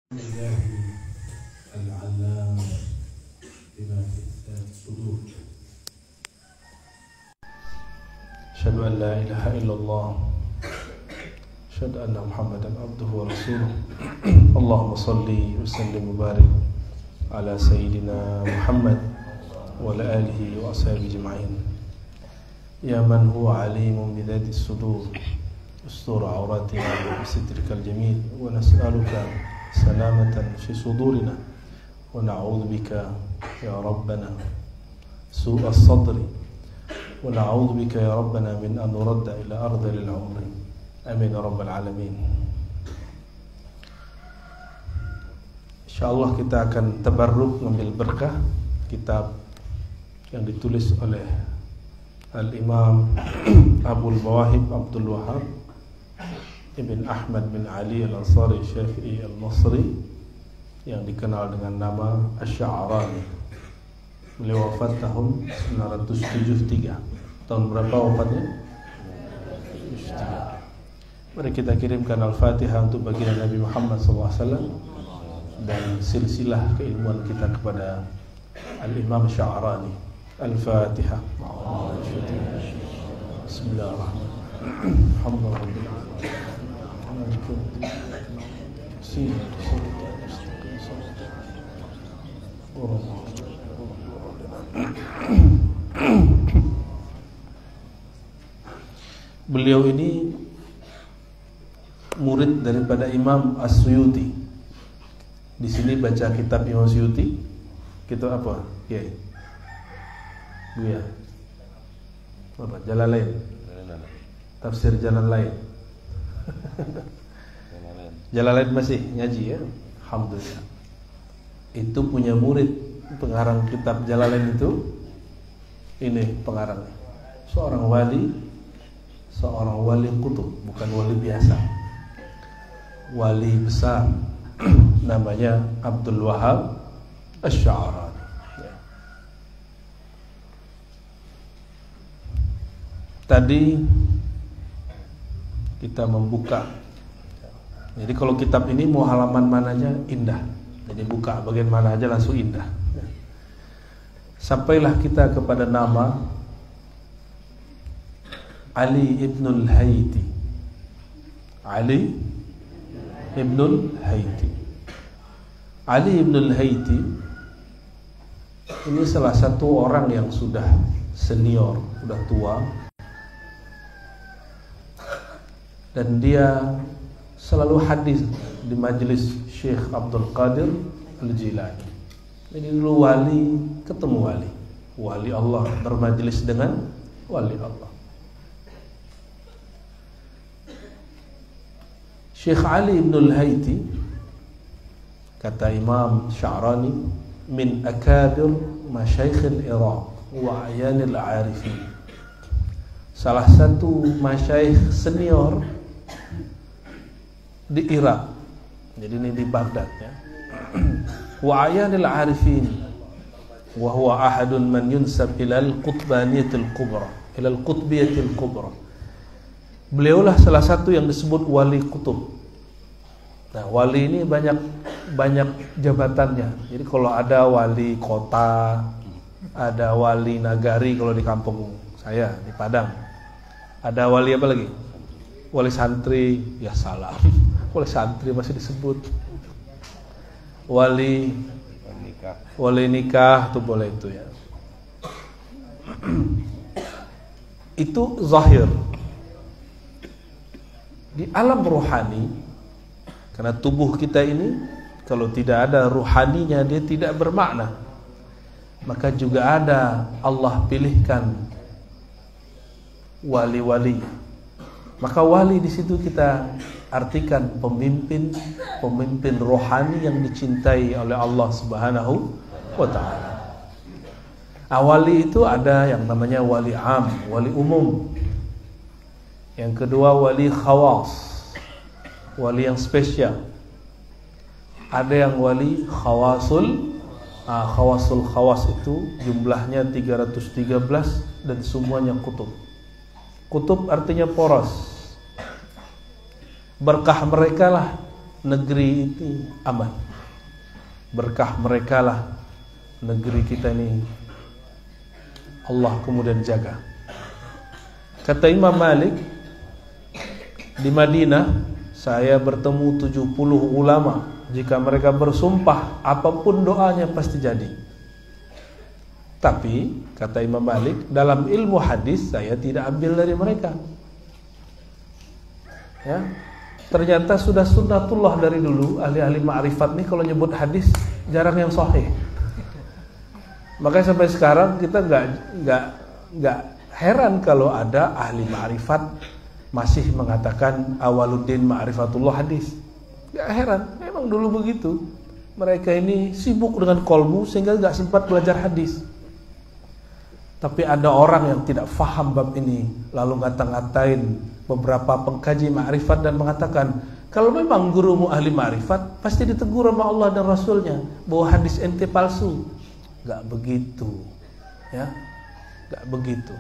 الله العلام بما في الصدور. أشهد أن لا إله إلا الله أشهد أن محمدا عبده ورسوله. اللهم صل وسلم وبارك على سيدنا محمد وعلى آله وأصحابه أجمعين. يا من هو عليم بذات الصدور استر عوراتنا بسترك الجميل، ونسألك سلامة في صدورنا، ونعوذ بك يا ربنا سوء الصدر، ونعوذ بك يا ربنا من أن نرد إلى أرض العمر. آمين يا رب العالمين. InsyaAllah kita akan tabarruk mengambil berkah kitab yang ditulis oleh Al-Imam Abul Mawahib Abdul Wahab Ibn Ahmad bin Ali Al-Ansari Syafi'i Al-Masri yang dikenal dengan nama Asy-Sya'rani. Beliau wafat tahun 973. Tahun berapa wafatnya? 973. Mari kita kirimkan Al-Fatihah untuk baginda Nabi Muhammad SAW dan silsilah keilmuan kita kepada Al-Imam Asy-Sya'rani. Al-Fatihah. Bismillahirrahmanirrahim. Alhamdulillah. Beliau ini murid daripada Imam As-Suyuti. Di sini baca kitab Imam As-Suyuti. Kitab apa? Ya. Buya. Apa? Jalalain. Tafsir Jalalain. Jalalain masih ngaji ya? Alhamdulillah. Itu punya murid pengarang kitab Jalalain itu. Ini pengarangnya. Seorang wali kutub, bukan wali biasa. Wali besar. Namanya Abdul Wahab Asy-Sya'rani. Ya. Tadi kita membuka. Jadi kalau kitab ini mau halaman mananya indah. Jadi buka bagian mana aja langsung indah. Sampailah kita kepada nama Ali Ibnul Haythi. Ali Ibnul Haythi. Ali Ibnul Haythi ini salah satu orang yang sudah senior, sudah tua. Dan dia selalu hadis di majelis Syekh Abdul Qadir Al-Jilani. Jadi dulu wali ketemu wali. Wali Allah bermajelis dengan wali Allah. Syekh Ali Ibnul Haythi, kata Imam Sya'rani, min akabir masyayikh al-Iraq wa ayanil arifin. Salah satu masyayikh senior di Irak. Jadi ini di Baghdad ya. Wa ayanil arifin wa huwa ahadun man yunsab ila al-qutbaniyatil kubra, ila al-qutbiyatil kubra. Beliaulah salah satu yang disebut wali kutub. Nah, wali ini banyak jabatannya. Jadi kalau ada wali kota, ada wali nagari kalau di kampung saya di Padang. Ada wali apa lagi? Wali santri, ya salah. Wali santri masih disebut. Wali nikah tuh boleh itu ya. Itu zahir. Di alam rohani, karena tubuh kita ini kalau tidak ada rohaninya dia tidak bermakna. Maka juga ada Allah pilihkan wali-wali. Maka wali di situ kita artikan pemimpin rohani yang dicintai oleh Allah Subhanahu wa taala. Wali itu ada yang namanya wali am, wali umum. Yang kedua wali khawas, wali yang spesial. Ada yang wali khawasul. Khawasul khawas itu jumlahnya 313 dan semuanya kutub. Kutub artinya poros. Berkah mereka lah negeri ini aman. Berkah mereka lah negeri kita ini Allah kemudian jaga. Kata Imam Malik, di Madinah saya bertemu 70 ulama. Jika mereka bersumpah, apapun doanya pasti jadi. Tapi kata Imam Malik, dalam ilmu hadis saya tidak ambil dari mereka. Ya, ternyata sudah sunnatullah dari dulu. Ahli-ahli ma'rifat nih kalau nyebut hadis jarang yang sahih. Makanya sampai sekarang kita nggak heran kalau ada ahli ma'rifat masih mengatakan awaluddin ma'rifatullah hadis. Nggak heran, memang dulu begitu. Mereka ini sibuk dengan kolbu sehingga nggak sempat belajar hadis. Tapi ada orang yang tidak faham bab ini, lalu ngata-ngatain beberapa pengkaji ma'rifat dan mengatakan, kalau memang gurumu ahli ma'rifat, pasti ditegur sama Allah dan Rasulnya bahwa hadis ente palsu. Gak begitu, ya, gak begitu.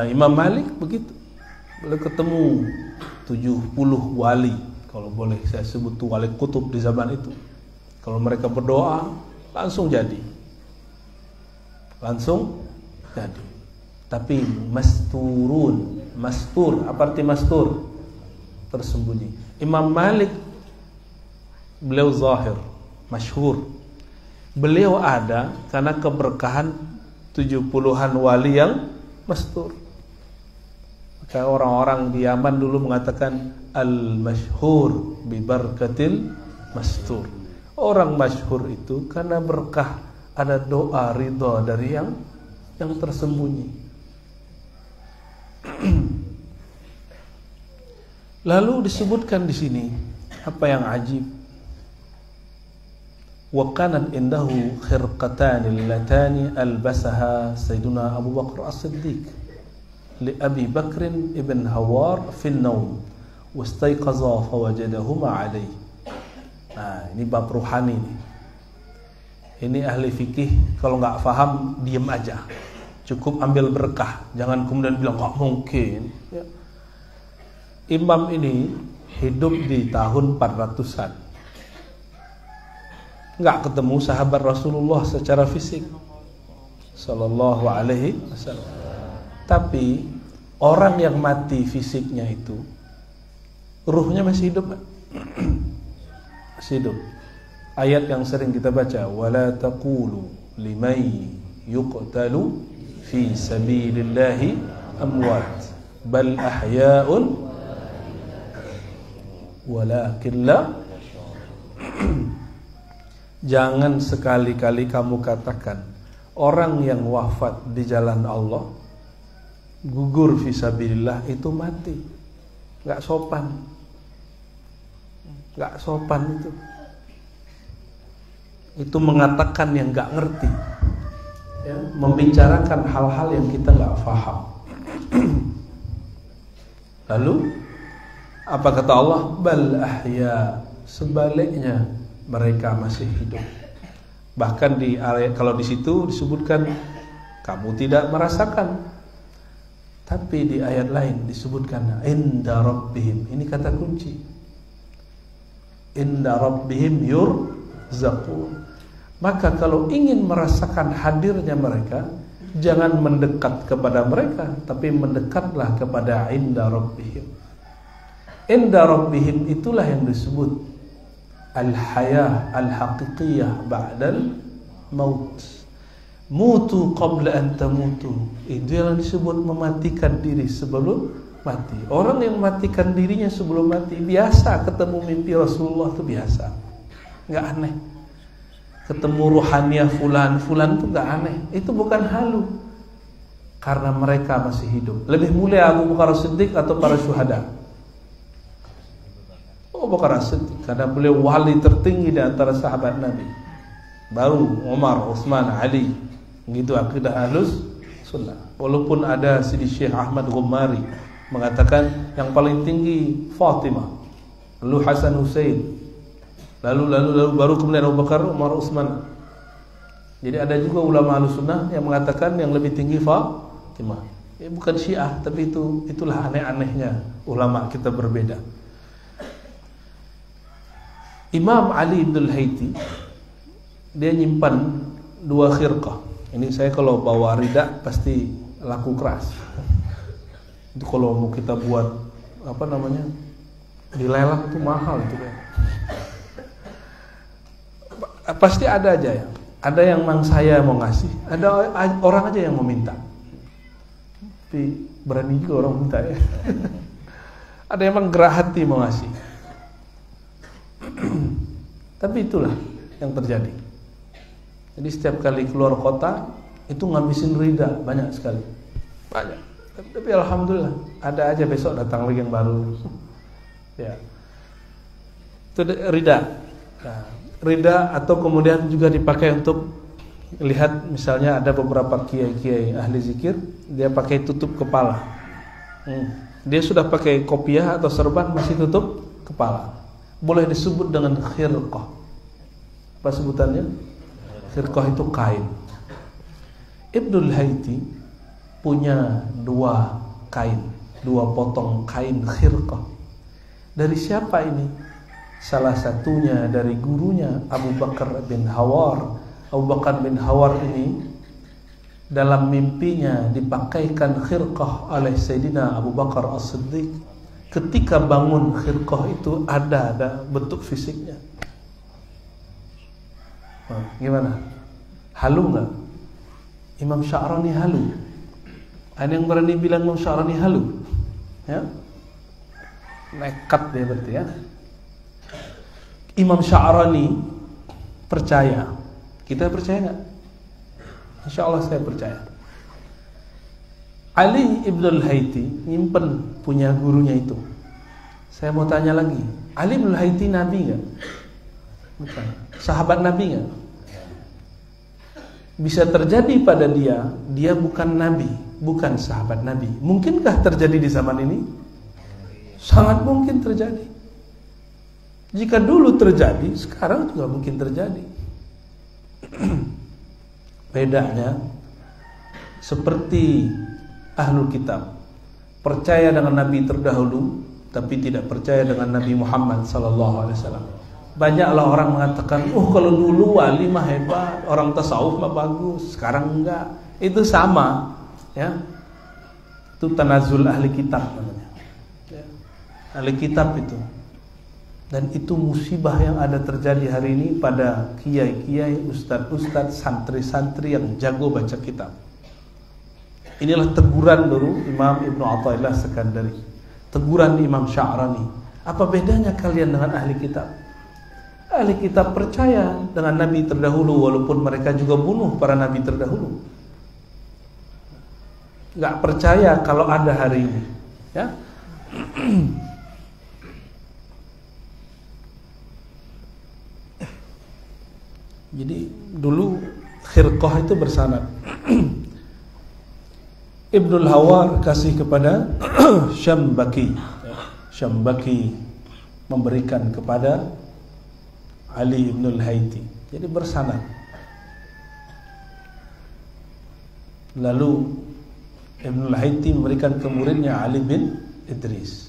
Imam Malik begitu, beliau ketemu 70 wali, kalau boleh saya sebut tuh wali kutub di zaman itu. Kalau mereka berdoa langsung jadi. Tapi mastur, apa arti mastur? Tersembunyi. Imam Malik beliau zahir, masyhur. Beliau ada karena keberkahan 70-an wali yang mastur. Maka orang-orang di Yaman dulu mengatakan al-masyhur bi barakatil mastur. Orang masyhur itu karena berkah ada doa ridha dari yang tersembunyi. Lalu disebutkan di sini apa yang ajib. Wa kanat indahu khirqatan allatani albasaha Sayyiduna Abu Bakar As-Siddiq li Abi Bakr ibn Hawar fi an-nawm wastayqaza fawajadahuma alayhi. Nah, ini bab ruhani nih. Ini ahli fikih kalau nggak paham diam aja, cukup ambil berkah, jangan kemudian bilang nggak mungkin. Ya. Imam ini hidup di tahun 400-an, nggak ketemu sahabat Rasulullah secara fisik, Sallallahu Alaihi Wasallam. Tapi orang yang mati fisiknya itu, ruhnya masih hidup, masih hidup. Ayat yang sering kita baca, wala taqulu liman yuqtalu fi sabilillahi amwat bal ahya'un walakin la. Jangan sekali-kali kamu katakan orang yang wafat di jalan Allah, gugur fi sabilillah, itu mati. Enggak sopan. Enggak sopan itu. Itu mengatakan yang nggak ngerti, ya, membicarakan hal-hal yang kita nggak paham. Lalu apa kata Allah? Bal ahya, sebaliknya mereka masih hidup. Bahkan di ayat, kalau di situ disebutkan kamu tidak merasakan, tapi di ayat lain disebutkan inda rabbihim. Ini kata kunci. Inda rabbihim yurzaqun. Maka kalau ingin merasakan hadirnya mereka, jangan mendekat kepada mereka, tapi mendekatlah kepada inda rabbihim. Inda rabbihim itulah yang disebut al-hayah al-haqiqiyah ba'dal maut. Mutu qabla an tamutu. Itu yang disebut mematikan diri sebelum mati. Orang yang matikan dirinya sebelum mati biasa, ketemu mimpi Rasulullah itu biasa, nggak aneh. Ketemu ruhaniah fulan itu gak aneh. Itu bukan halu, karena mereka masih hidup. Lebih mulia Abu Bakar As-Siddiq atau para syuhada? Abu Bakar As-Siddiq, karena beliau wali tertinggi di antara sahabat Nabi. Baru Umar, Utsman, Ali. Begitu akidah Ahlus Sunnah. Walaupun ada Sidi Syekh Ahmad Ghummari mengatakan yang paling tinggi Fatimah, lalu Hasan Hussein, lalu baru kemudian Abu Bakar, Umar, Utsman. Jadi ada juga ulama Ahlus Sunnah yang mengatakan yang lebih tinggi Fatimah. Bukan Syiah, tapi itulah aneh-anehnya ulama kita berbeda. Imam Ali bin Al-Haythi dia nyimpan 2 khirqah. Ini saya kalau bawa rida pasti laku keras. Itu kalau mau kita buat dilelang itu mahal itu kan. Pasti ada aja ya. Ada yang mang saya mau ngasih, ada orang aja yang mau minta. Tapi berani juga orang minta ya. Ada yang emang gerah hati mau ngasih. Tapi itulah yang terjadi. Jadi setiap kali keluar kota itu ngabisin rida banyak sekali. Banyak. Tapi alhamdulillah ada aja besok datang lagi yang baru. Ya. Itu rida. Nah, rida atau kemudian juga dipakai untuk lihat misalnya ada beberapa kiai-kiai ahli zikir dia pakai tutup kepala. Dia sudah pakai kopiah atau serban masih tutup kepala. Boleh disebut dengan khirqah. Apa sebutannya? Khirqah itu kain. Ibnul Haythi punya 2 kain, 2 potong kain khirqah. Dari siapa ini? Salah satunya dari gurunya Abu Bakar bin Hawar. Abu Bakar bin Hawar ini dalam mimpinya dipakaikan khirqah oleh Sayyidina Abu Bakar As-Siddiq. Ketika bangun khirqah itu ada bentuk fisiknya. Gimana? Halu nggak? Imam Sya'rani halu. Ada yang berani bilang Imam Sya'rani halu? Ya? Nekat dia berarti ya. Imam Sya'rani percaya. Kita percaya nggak? Insya Allah saya percaya. Ali ibn Al-Haythi nyimpen punya gurunya itu. Saya mau tanya lagi, Ali ibn Al-Haythi Nabi nggak? Bukan. Sahabat Nabi nggak? Bisa terjadi pada dia bukan Nabi, bukan sahabat Nabi. Mungkinkah terjadi di zaman ini? Sangat mungkin terjadi. Jika dulu terjadi, sekarang juga mungkin terjadi. Bedanya seperti ahlul kitab percaya dengan nabi terdahulu tapi tidak percaya dengan Nabi Muhammad SAW. Banyaklah orang mengatakan, kalau dulu wali mah hebat, orang tasawuf mah bagus, sekarang enggak. Itu sama, ya. Itu tanazul ahli kitab namanya. Ya. Ahli kitab itu. Dan itu musibah yang ada terjadi hari ini pada kiai-kiai, ustadz-ustadz, santri-santri yang jago baca kitab. Inilah teguran dulu Imam Ibnu Athaillah Sekandari. Teguran Imam Sya'rani. Apa bedanya kalian dengan ahli kitab? Ahli kitab percaya dengan nabi terdahulu walaupun mereka juga bunuh para nabi terdahulu. Gak percaya kalau ada hari ini, ya. Jadi dulu khirqah itu bersanad. Ibnul Hawar kasih kepada Syambaki. Syambaki memberikan kepada Ali ibn Al-Haythi. Jadi bersanad. Lalu Ibn Al-Haythi memberikan ke muridnya Ali bin Idris.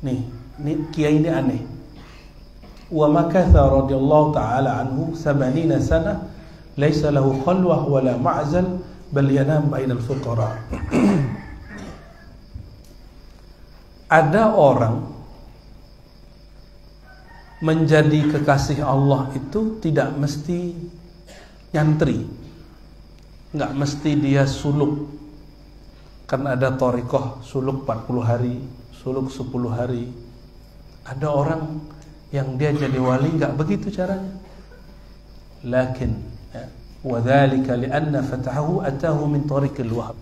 Nih kiai ini aneh. Wa makatha radhiyallahu ta'ala anhu 80 sana laisa lahu khalwah wala ma'zal bal yanam bainal fuqara. Ada orang menjadi kekasih Allah itu tidak mesti nyantri, nggak mesti dia suluk. Kan ada thariqah suluk 40 hari, suluk 10 hari. Ada orang yang dia jadi wali nggak begitu caranya. Lakin wa dzalika li'anna fatahu atahu min tariqil wahab.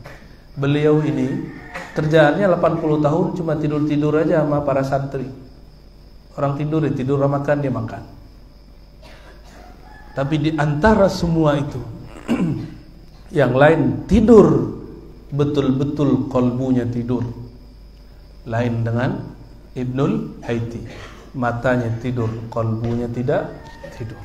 Beliau ini kerjaannya 80 tahun cuma tidur-tidur aja sama para santri. Orang tidur, dia tidur, orang makan, dia makan. Tapi di antara semua itu yang lain tidur, betul-betul kolbunya tidur. Lain dengan Ibnul Haythi, matanya tidur, kolbunya tidak tidur.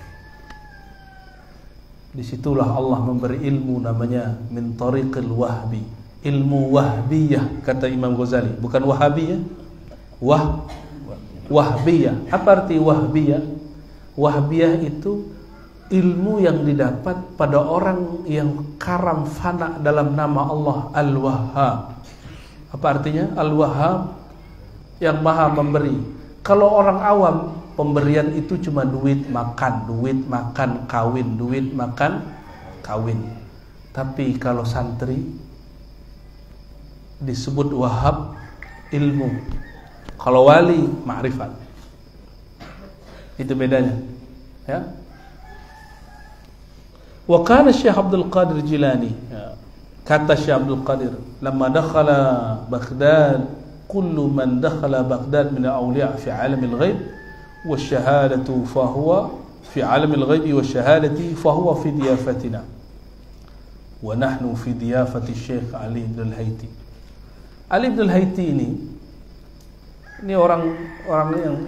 Disitulah Allah memberi ilmu namanya min tariqil wahbi, ilmu wahbiyah kata Imam Ghazali, bukan wahabiyah. Wahbiyah. Apa arti wahbiyah? Wahbiyah itu ilmu yang didapat pada orang yang karam fana dalam nama Allah Al-Wahhab. Apa artinya? Al-Wahhab, yang maha memberi. Kalau orang awam, pemberian itu cuma duit makan, kawin, duit makan, kawin. Tapi kalau santri disebut wahab, ilmu. Kalau wali, ma'rifat. Itu bedanya. Ya. Wa kana Syekh Abdul Qadir Jilani, kata Syekh Abdul Qadir, lamma dakhala Baghdad, kullu man dakhala Baghdad min al-awliya fi alam al-ghaib wa syahadatu fa huwa fi alam al-ghaib wa syahadati fa huwa fi diyafatina wa nahnu fi diyafati Syekh Ali ibn al-Haiti. Ali ibn al-Haiti ini orang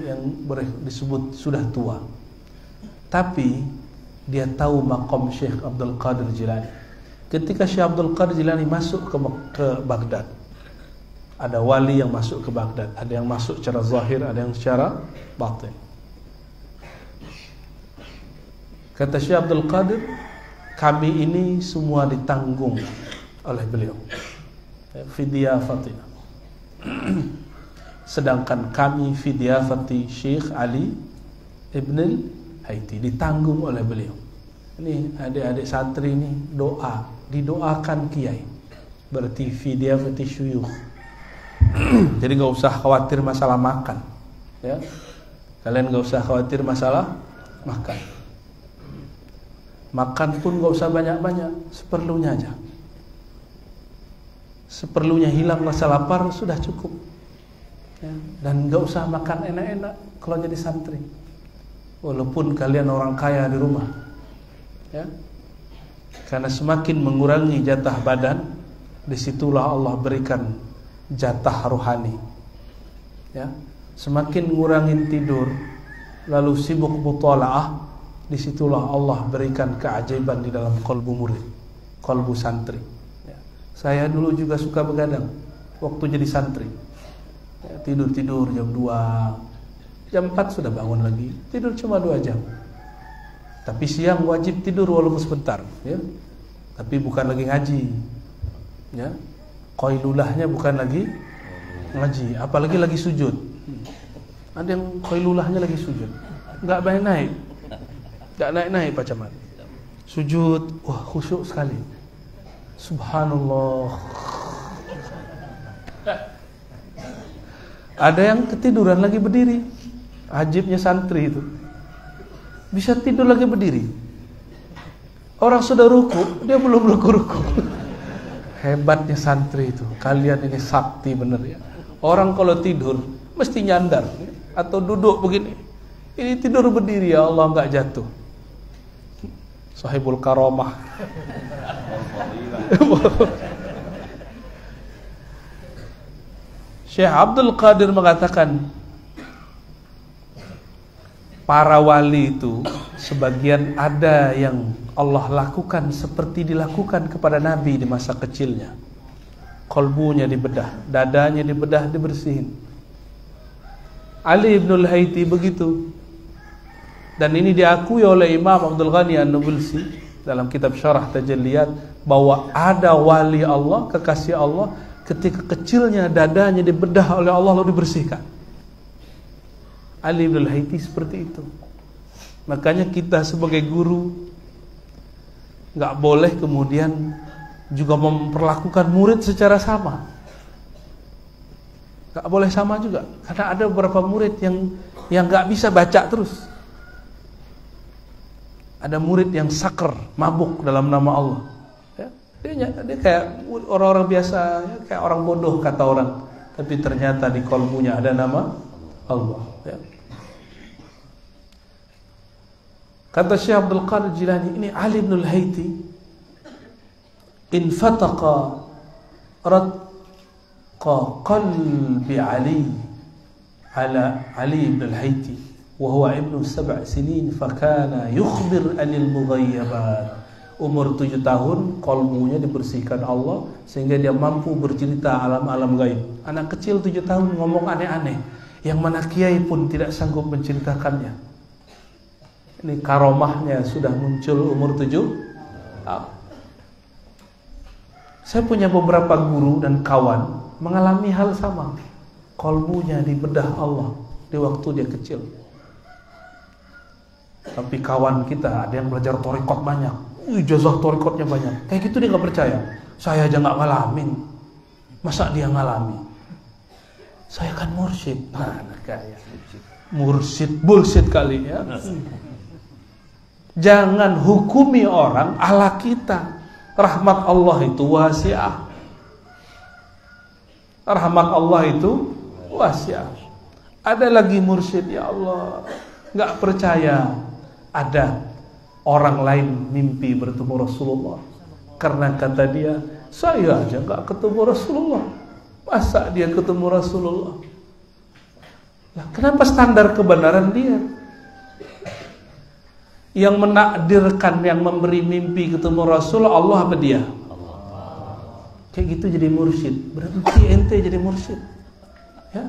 yang disebut sudah tua, tapi dia tahu maqam Syekh Abdul Qadir Jilani. Ketika Syekh Abdul Qadir Jilani masuk ke Baghdad, ada wali yang masuk ke Baghdad, ada yang masuk secara zahir, ada yang secara batin. Kata Syekh Abdul Qadir, kami ini semua ditanggung oleh beliau, fidiyafatina. Sedangkan kami fidiyafati Syekh Ali ibn al-Haiti, ditanggung oleh beliau. Ini adik-adik santri ini didoakan kiai, berarti fidiyafati syuyukh. Jadi nggak usah khawatir masalah makan, ya. Kalian nggak usah khawatir masalah makan. Makan pun nggak usah banyak-banyak, seperlunya aja. Seperlunya, hilang rasa lapar sudah cukup. Ya. Dan nggak usah makan enak-enak kalau jadi santri. Walaupun kalian orang kaya di rumah, ya. Karena semakin mengurangi jatah badan, disitulah Allah berikan jatah rohani, ya. Semakin ngurangin tidur, lalu sibuk mutalaah, disitulah Allah berikan keajaiban di dalam kalbu murid, kalbu santri, ya. Saya dulu juga suka begadang waktu jadi santri, ya, tidur jam 2, jam 4 sudah bangun lagi, tidur cuma 2 jam. Tapi siang wajib tidur walaupun sebentar, ya. Tapi bukan lagi ngaji, ya. Qailulahnya bukan lagi ngaji, apalagi lagi sujud. Ada yang qailulahnya lagi sujud, nggak naik, nggak naik Pak Camat. Sujud, wah khusyuk sekali. Subhanallah. Ada yang ketiduran lagi berdiri. Ajibnya santri itu, bisa tidur lagi berdiri. Orang sudah ruku, dia belum ruku. Hebatnya santri itu. Kalian ini sakti bener, ya. Orang kalau tidur mesti nyandar, ya, atau duduk begini. Ini tidur berdiri, ya Allah, nggak jatuh. Sahibul karamah. Syekh Abdul Qadir mengatakan, para wali itu sebagian ada yang Allah lakukan seperti dilakukan kepada Nabi di masa kecilnya. Kolbunya dibedah, dadanya dibedah, dibersihin. Ali ibn al-Haiti begitu. Dan ini diakui oleh Imam Abdul Ghani An-Nabulsi dalam kitab Syarah Tajalliyat, bahwa ada wali Allah, kekasih Allah, ketika kecilnya dadanya dibedah oleh Allah lalu dibersihkan. Ali ibn al-Haiti seperti itu. Makanya kita sebagai guru nggak boleh kemudian juga memperlakukan murid secara sama. Nggak boleh sama juga, karena ada beberapa murid yang nggak bisa baca terus. Ada murid yang saker, mabuk dalam nama Allah, ya. Dia kayak orang-orang biasa, ya, kayak orang bodoh kata orang, tapi ternyata di kolbunya ada nama Allah, ya. Kata Syekh Abdul Qadir Jilani, ini Ali ibn al-Haiti infataqa radqa qalbi ala Ali ibn al-Haiti wa huwa ibnu 7 sinin fakana yukhbir anil mughayyabat Umur 7 tahun, kolbunya dibersihkan Allah sehingga dia mampu bercerita alam-alam gaib. Anak kecil 7 tahun ngomong aneh-aneh, yang mana kiai pun tidak sanggup menceritakannya. Ini karomahnya sudah muncul umur 7 tahun. Saya punya beberapa guru dan kawan mengalami hal sama. Kolbunya dibedah Allah di waktu dia kecil. Tapi kawan kita ada yang belajar thariqat banyak, ijazah thariqatnya banyak. Kayak gitu dia gak percaya. Saya aja gak ngalamin, masa dia ngalami? Saya kan mursyid. Nah, kayak mursyid bullshit kali ya. Jangan hukumi orang ala kita. Rahmat Allah itu wasi'ah. Rahmat Allah itu wasi'ah. Ada lagi mursyid, ya Allah, gak percaya ada orang lain mimpi bertemu Rasulullah. Karena kata dia, saya aja gak ketemu Rasulullah, masa dia ketemu Rasulullah? Nah, kenapa standar kebenaran dia? Yang menakdirkan, yang memberi mimpi ketemu Rasulullah Allah apa dia? Kayak gitu jadi mursyid. Berhenti ente jadi mursyid. Ya.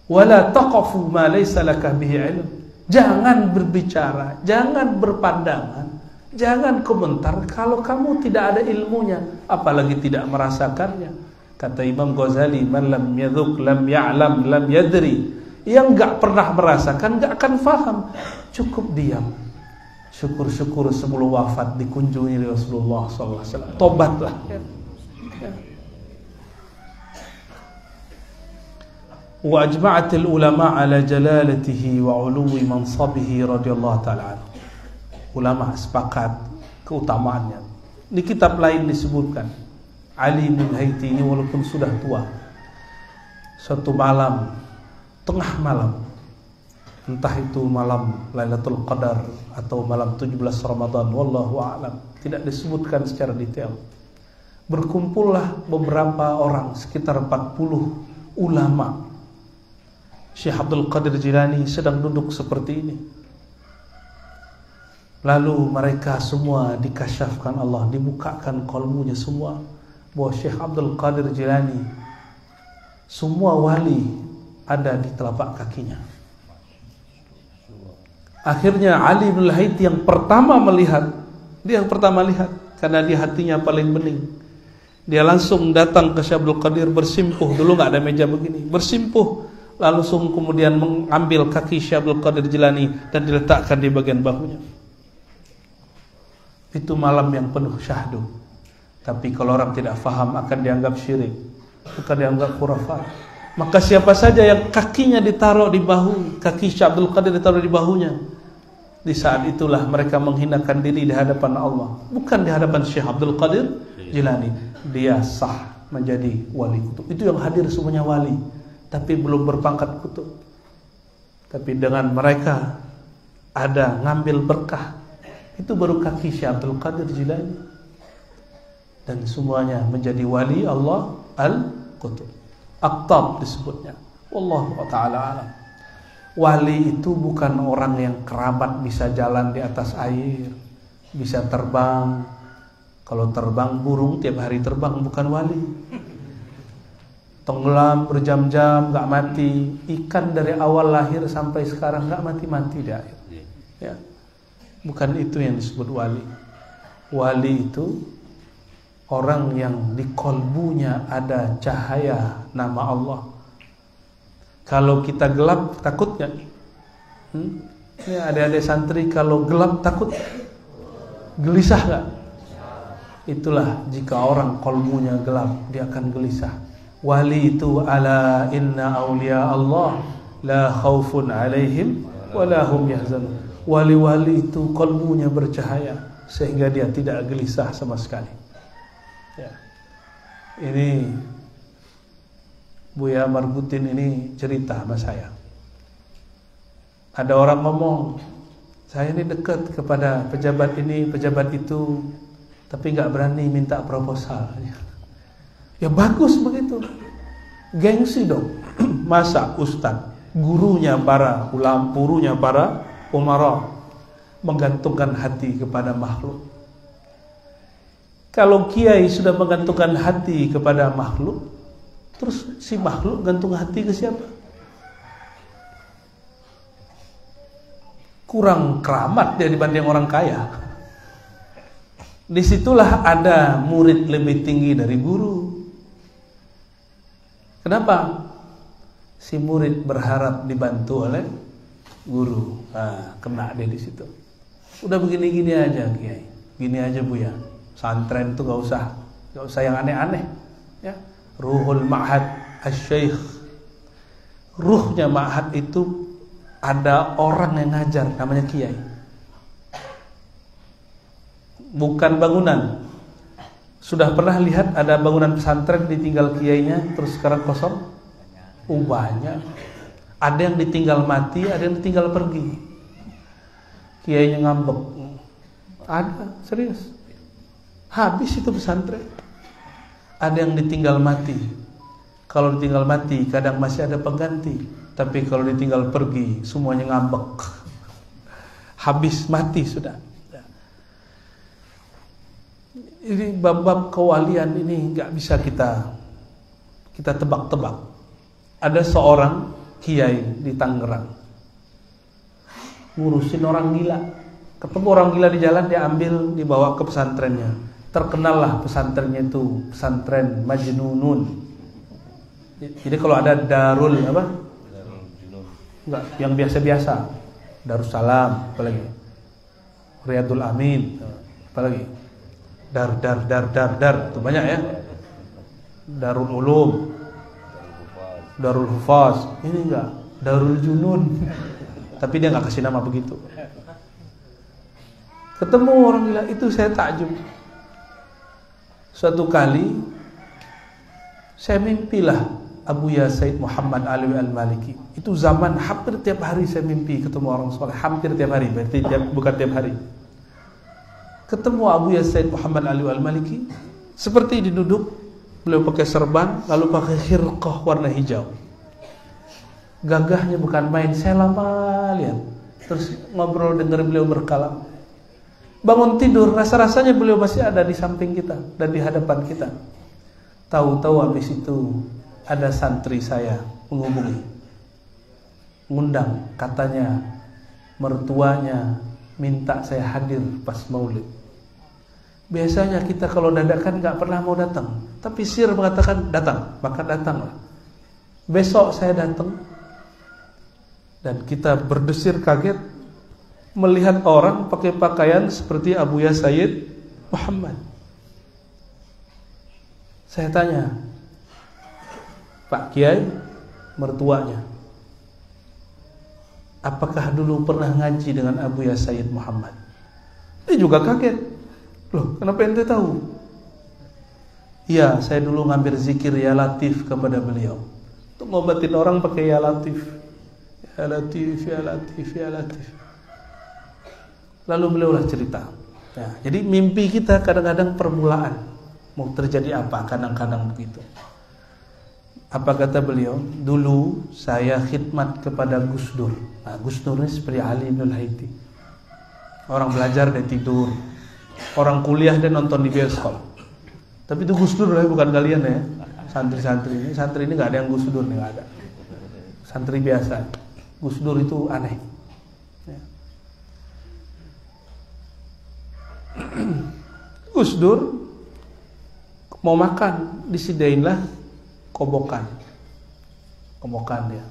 Wala taqafu ma laysa laka bihi ilm. Jangan berbicara, jangan berpandangan, jangan komentar kalau kamu tidak ada ilmunya, apalagi tidak merasakannya. Kata Imam Ghazali, man lam yadhuk lam ya'lam lam yadri. Yang enggak pernah merasakan enggak akan faham. Cukup diam. Syukur-syukur sebelum wafat dikunjungi Rasulullah SAW. Tobatlah. Ya. Wa ajma'atil ulama ala jalalatihi wa uluwi mansabihi radhiyallahu ta'ala anhu. Ulama sepakat keutamaannya. Di kitab lain disebutkan Ali bin Haiti ini walaupun sudah tua, suatu malam, tengah malam, entah itu malam Lailatul Qadar atau malam 17 Ramadan, wallahu a'lam, tidak disebutkan secara detail. Berkumpullah beberapa orang, sekitar 40 ulama. Syekh Abdul Qadir Jilani sedang duduk seperti ini. Lalu mereka semua dikasyafkan Allah, dibukakan qalbunya semua, bahwa Syekh Abdul Qadir Jilani semua wali ada di telapak kakinya. Akhirnya Ali bin Haiti yang pertama melihat, dia yang pertama lihat karena dia hatinya paling bening. Dia langsung datang ke Syekh Abdul Qadir bersimpuh, dulu nggak ada meja begini, bersimpuh, langsung kemudian mengambil kaki Syekh Abdul Qadir Jilani dan diletakkan di bagian bahunya. Itu malam yang penuh syahdu. Tapi kalau orang tidak faham akan dianggap syirik, akan dianggap khurafat. Maka siapa saja yang kakinya ditaruh di bahu, kaki Syekh Abdul Qadir ditaruh di bahunya, di saat itulah mereka menghinakan diri di hadapan Allah, bukan di hadapan Syekh Abdul Qadir Jilani. Dia sah menjadi wali kutub. Itu yang hadir semuanya wali, tapi belum berpangkat kutub. Tapi dengan mereka ada ngambil berkah, itu baru kaki Syekh Abdul Qadir Jilani. Dan semuanya menjadi wali Allah al-Qutub. Aqtab disebutnya. Wallahu ta'ala alam. Wali itu bukan orang yang keramat bisa jalan di atas air, bisa terbang. Kalau terbang burung tiap hari terbang, bukan wali. Tenggelam berjam-jam gak mati. Ikan dari awal lahir sampai sekarang gak mati-mati di air. Ya. Bukan itu yang disebut wali. Wali itu orang yang di kolbunya ada cahaya nama Allah. Kalau kita gelap takut gak? Ini adik-adik santri kalau gelap takut? Gelisah gak? Itulah jika orang kolbunya gelap, dia akan gelisah. Wali itu ala inna awliya Allah la khawfun alaihim wa la hum yahzanun. Wali-wali itu kolbunya bercahaya sehingga dia tidak gelisah sama sekali. Ya. Ini Buya Marbutin ini cerita sama saya. Ada orang ngomong, saya ini dekat kepada pejabat ini, pejabat itu, tapi gak berani minta proposal. Ya bagus begitu, gengsi dong. Masa ustadz, gurunya para ulama, gurunya para umara, menggantungkan hati kepada makhluk. Kalau kiai sudah menggantungkan hati kepada makhluk, terus si makhluk gantung hati ke siapa? Kurang keramat dia dibanding orang kaya. Disitulah ada murid lebih tinggi dari guru. Kenapa? Si murid berharap dibantu oleh guru. Nah, kena dia di situ. Udah begini-gini aja kiai, gini aja Buya. Santren itu gak usah yang aneh-aneh. Ya, Ruhul Ma'had Asy-Syaikh. Ruhnya Ma'had itu ada orang yang ngajar, namanya kiai. Bukan bangunan. Sudah pernah lihat ada bangunan pesantren ditinggal kiainya terus sekarang kosong? Banyak. Ada yang ditinggal mati, ada yang ditinggal pergi. Kiainya ngambek. Ada, serius. Habis itu pesantren. Ada yang ditinggal mati. Kalau ditinggal mati kadang masih ada pengganti. Tapi kalau ditinggal pergi semuanya ngambek. Habis, mati sudah. Ini bab-bab kewalian ini gak bisa kita tebak-tebak. Ada seorang kiai di Tangerang ngurusin orang gila. Ketemu orang gila di jalan, dia ambil, dibawa ke pesantrennya. Terkenallah pesantrennya itu pesantren Majnunun. Jadi kalau ada Darul apa? Enggak, yang biasa-biasa. Darussalam, apalagi? Riyadul Amin, apalagi? Dar, itu banyak ya. Darul Ulum, Darul Hufaz. Ini enggak, Darul Junun. Tapi dia enggak kasih nama begitu. Ketemu orang gila itu, saya takjub. Suatu kali saya mimpilah Abuya Said Muhammad Alwi Al-Maliki. Itu zaman hampir tiap hari saya mimpi ketemu orang soleh. Hampir tiap hari, berarti bukan tiap hari. Ketemu Abuya Said Muhammad Alwi Al-Maliki, seperti duduk, beliau pakai serban, lalu pakai khirqah warna hijau. Gagahnya bukan main, saya lama lihat. Terus ngobrol, dengar beliau berkalam. Bangun tidur, rasa-rasanya beliau masih ada di samping kita dan di hadapan kita. Tahu-tahu habis itu ada santri saya menghubungi, ngundang, katanya mertuanya minta saya hadir pas maulid. Biasanya kita kalau dadakan gak pernah mau datang, tapi Sir mengatakan datang, maka datanglah. Besok saya datang dan kita berdesir kaget melihat orang pakai pakaian seperti Abuya Sayyid Muhammad. Saya tanya, Pak Kiai, mertuanya, apakah dulu pernah ngaji dengan Abuya Sayyid Muhammad? Dia juga kaget. Loh, kenapa ente tahu? Iya, saya dulu ngambil zikir Ya Latif kepada beliau. Untuk ngobatin orang pakai Ya Latif. Ya Latif, Ya Latif, Ya Latif. Lalu beliaulah cerita. Ya, jadi mimpi kita kadang-kadang permulaan. Mau terjadi apa? Kadang-kadang begitu. Apa kata beliau? Dulu saya khidmat kepada Gus Dur. Nah, Gus Dur ini seperti Ali bin Haiti. Orang belajar dia tidur. Orang kuliah dia nonton di bioskop. Tapi itu Gus Dur ya, bukan kalian ya. Santri-santri ini. Santri ini gak ada yang Gus Dur nih, gak ada. Santri biasa. Gus Dur itu aneh. Ya. Gus Dur mau makan, disediainlah kobokan dia.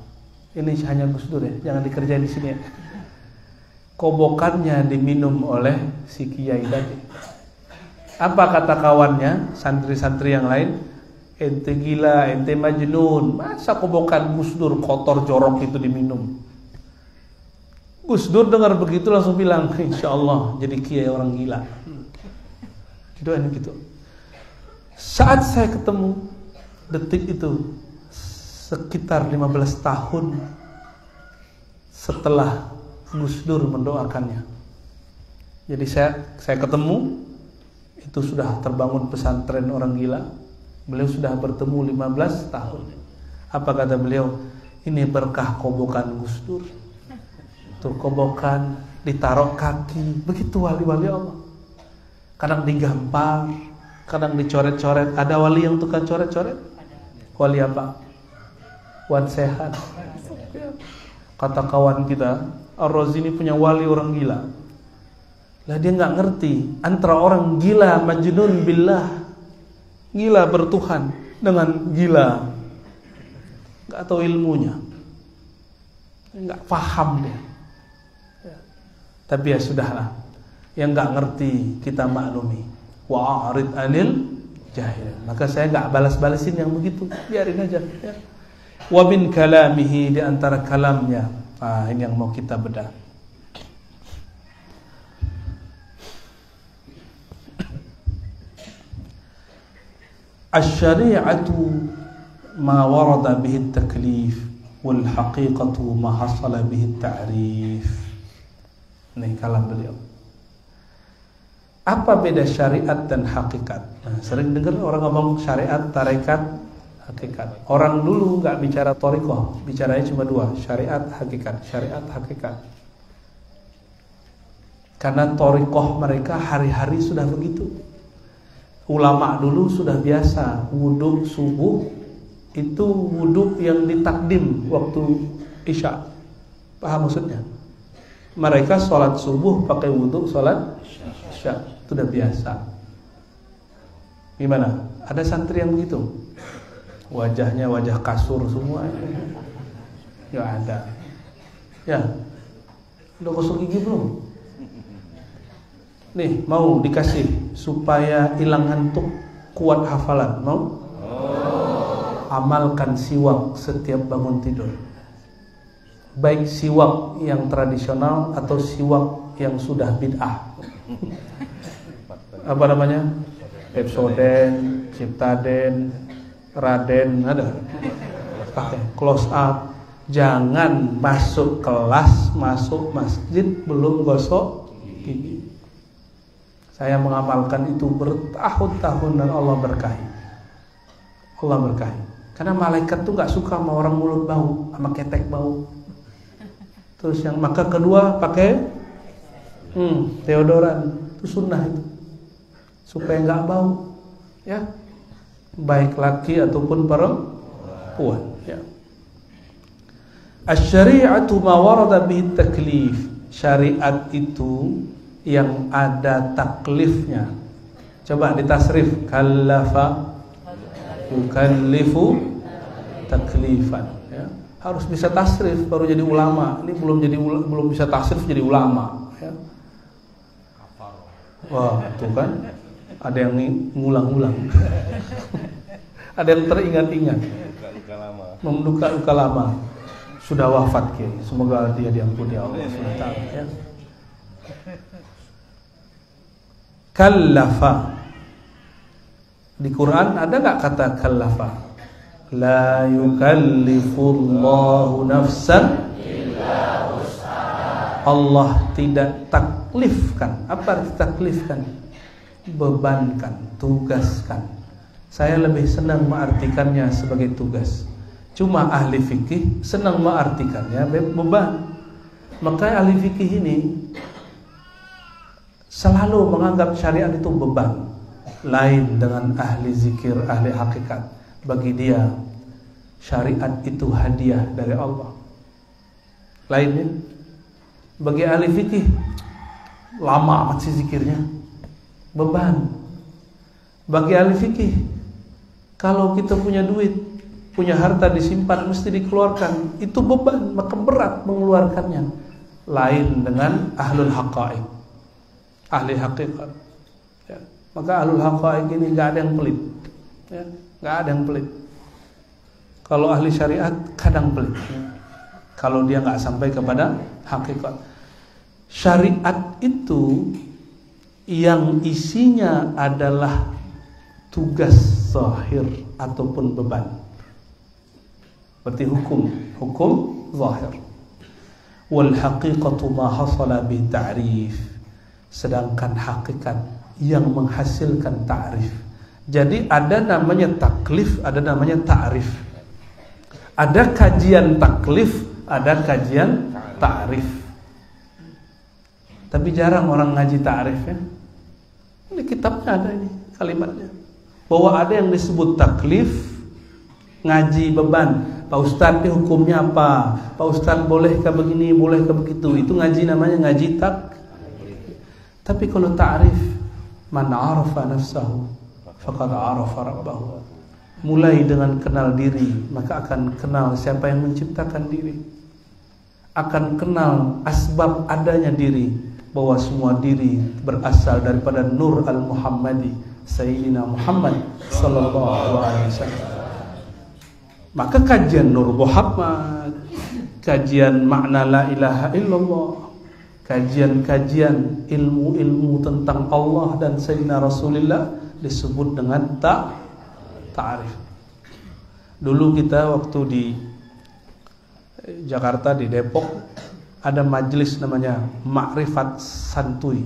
Ini hanya Gus Dur ya, jangan dikerjain di sini ya. Kobokannya diminum oleh si kiai tadi. Apa kata kawannya, santri-santri yang lain? Ente gila, ente majnun. Masa kobokan Gus Dur kotor jorok itu diminum? Gus Dur dengar begitu langsung bilang, insya Allah jadi kiai orang gila. Doain gitu. Saat saya ketemu detik itu sekitar 15 tahun setelah Gus Dur mendoakannya. Jadi saya ketemu, itu sudah terbangun pesantren orang gila. Beliau sudah bertemu 15 tahun. Apa kata beliau? Ini berkah kobokan Gus Dur. Tuh kobokan ditaruh kaki, begitu wali-wali Allah. Kadang digampar, kadang dicoret-coret. Ada wali yang tukang coret-coret? Wali apa? Wan sehat. Kata kawan kita, Ar-Razi ini punya wali orang gila. Lah dia nggak ngerti antara orang gila majnun billah, gila bertuhan, dengan gila nggak tahu ilmunya, nggak paham dia. Tapi ya sudahlah, yang nggak ngerti kita maklumi. Wa'arid anil jahil. Maka saya nggak balas-balasin yang begitu, biarin aja. Ya. Wa min kalamihi, di antara kalamnya. Ini yang mau kita bedah. Asy-syari'atu ma warada bihi at-taklif wal haqiqatu ma hasala bihi at-ta'rif. Ini kalam beliau. Apa beda syariat dan hakikat? Nah, sering dengar orang ngomong syariat, tarekat, hakikat. Orang dulu nggak bicara thariqah, bicaranya cuma dua, syariat, hakikat, syariat, hakikat. Karena thariqah mereka hari-hari sudah begitu. Ulama dulu sudah biasa wudhu subuh itu wudhu yang ditakdim waktu isya. Paham maksudnya? Mereka sholat subuh pakai wudhu sholat isya, itu udah biasa. Gimana? Ada santri yang begitu? Wajahnya wajah kasur semua? Nggak ada. Ya, udah gosok gigi belum? Nih, mau dikasih supaya hilang ngantuk, kuat hafalan, mau? Amalkan siwak setiap bangun tidur. Baik siwak yang tradisional atau siwak yang sudah bid'ah. Apa namanya? Pepsodent, Ciptaden, Raden, ada. Pakai close up. Jangan masuk kelas, masuk masjid belum gosok gigi. Saya mengamalkan itu bertahun-tahun dan Allah berkahi. Allah berkahi. Karena malaikat tuh gak suka sama orang mulut bau, sama ketek bau. Terus yang maka kedua pakai deodoran, itu sunnah itu, supaya nggak bau, ya, baik laki ataupun perempuan. Ya. Asy-syari'atu ma warada bihi taklif. Syariat itu yang ada taklifnya. Coba ditasrif, kallafa yukallifu taklifan. Ya. Harus bisa tasrif baru jadi ulama. Ini belum bisa tasrif jadi ulama. Ya. Wah, tuh kan ada yang ngulang-ngulang. Ada yang teringat-ingat. Memduka luka lama. Sudah wafat kini. Semoga dia diampuni Allah SWT. Ya. Kallafa. Di Quran ada nggak kata kallafa? La yukallifullahu nafsan illa wus'aha. Allah tidak taklifkan. Apa arti taklifkan? Bebankan, tugaskan. Saya lebih senang mengartikannya sebagai tugas. Cuma ahli fikih senang mengartikannya beban. Maka ahli fikih ini selalu menganggap syariat itu beban. Lain dengan ahli zikir, ahli hakikat. Bagi dia syariat itu hadiah dari Allah. Lainnya bagi ahli fikih, lama amat sih zikirnya, beban. Bagi ahli fikih, kalau kita punya duit, punya harta disimpan mesti dikeluarkan, itu beban, maka berat mengeluarkannya. Lain dengan ahlul haqaiq, ahli hakikat. Ya. Maka ahlul haqaiq ini gak ada yang pelit. Ya. Gak ada yang pelit. Kalau ahli syariat kadang pelit, kalau dia gak sampai kepada hakikat. Syariat itu yang isinya adalah tugas zahir ataupun beban. Berarti hukum zahir. Wal haqiqatu ma hasala bi ta'rif. Sedangkan hakikat yang menghasilkan ta'rif. Jadi ada namanya taklif, ada namanya ta'rif. Ada kajian taklif, ada kajian ta'rif. Tapi jarang orang ngaji ta'rif ya. Ini kitabnya ada ini. kalimatnya. Bahwa ada yang disebut taklif, ngaji beban. Pak Ustadz ini hukumnya apa? Pak Ustadz bolehkah begini, bolehkah begitu? Itu ngaji namanya ngaji Tapi kalau ta'rif, man arafa nafsahu faqad arafa rabbahu. Mulai dengan kenal diri, maka akan kenal siapa yang menciptakan diri. Akan kenal asbab adanya diri, bahwa semua diri berasal daripada Nur al-Muhammadi, Sayyidina Muhammad sallallahu alaihi wasallam. Maka kajian Nur Muhammad, kajian makna la ilaha illallah, kajian-kajian ilmu-ilmu tentang Allah dan Sayyidina Rasulullah disebut dengan ta'arif. Dulu kita waktu di Jakarta, di Depok, ada majelis namanya Ma'rifat Santuy.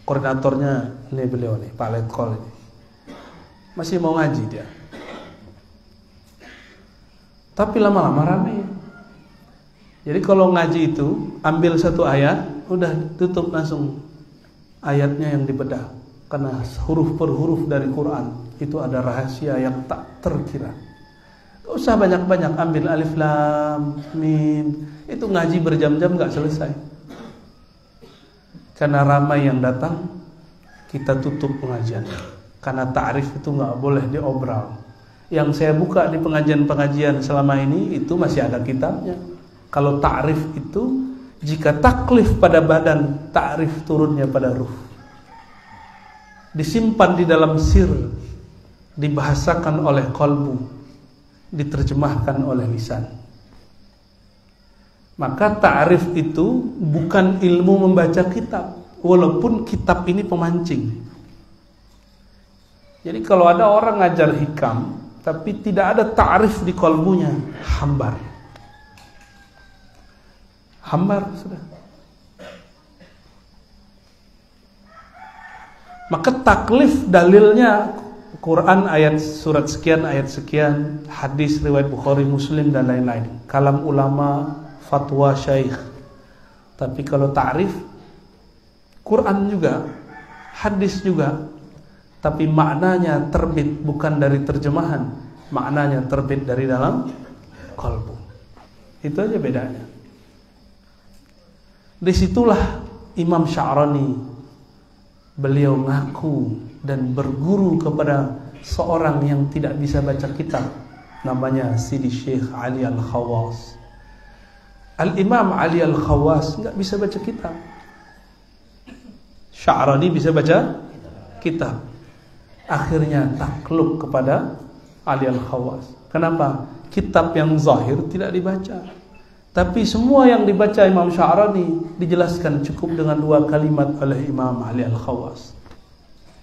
Koordinatornya ini beliau nih, Pak Letkol ini. Masih mau ngaji dia. Tapi lama-lama rame. Jadi kalau ngaji itu ambil satu ayat, udah tutup langsung ayatnya yang dibedah. Karena huruf per huruf dari Quran itu ada rahasia yang tak terkira. Gak usah banyak-banyak ambil alif lam mim. Itu ngaji berjam-jam gak selesai. Karena ramai yang datang, kita tutup pengajian. Karena ta'rif itu gak boleh diobral. Yang saya buka di pengajian-pengajian selama ini itu masih ada kitabnya. Kalau ta'rif itu jika taklif pada badan, ta'rif turunnya pada ruh. Disimpan di dalam sir, dibahasakan oleh qalbu, diterjemahkan oleh lisan. Maka ta'rif itu bukan ilmu membaca kitab, walaupun kitab ini pemancing. Jadi kalau ada orang ngajar hikam tapi tidak ada ta'rif di qalbunya, hambar sudah. Maka taklif dalilnya Quran ayat surat sekian, ayat sekian, hadis riwayat Bukhari, Muslim dan lain-lain. Kalam ulama, fatwa syaikh. Tapi kalau ta'rif, Quran juga, hadis juga, tapi maknanya terbit bukan dari terjemahan, maknanya terbit dari dalam qalbu. Itu aja bedanya. Disitulah Imam Sya'rani, beliau ngaku dan berguru kepada seorang yang tidak bisa baca kitab, namanya Sidi Syekh Ali Al-Khawas. Al-Imam Ali Al-Khawas enggak bisa baca kitab. Sya'rani bisa baca kitab. Akhirnya takluk kepada Ali Al-Khawas. Kenapa? Kitab yang zahir tidak dibaca. Tapi semua yang dibaca Imam Sya'rani dijelaskan cukup dengan 2 kalimat oleh Imam Ali Al-Khawas.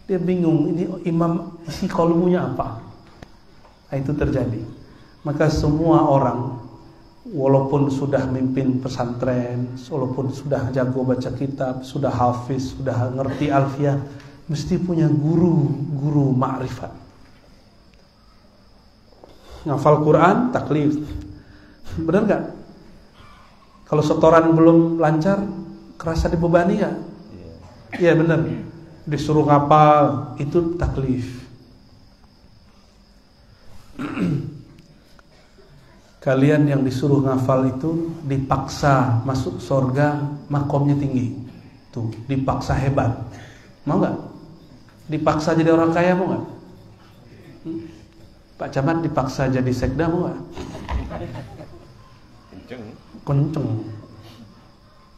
Dia bingung, ini imam isi qalbunya apa? Nah, itu terjadi. Maka semua orang, walaupun sudah mimpin pesantren, walaupun sudah jago baca kitab, sudah hafiz, sudah ngerti alfiah, mesti punya guru ma'rifat. Ngafal Quran, taklif. Benar gak? Kalau setoran belum lancar, kerasa dibebani gak? Iya benar. Disuruh ngapal, itu taklif. Kalian yang disuruh ngafal itu dipaksa masuk surga, makomnya tinggi. Tuh, dipaksa hebat. Mau gak? Dipaksa jadi orang kaya mau gak? Pak Camat dipaksa jadi sekda mau gak? Kenceng.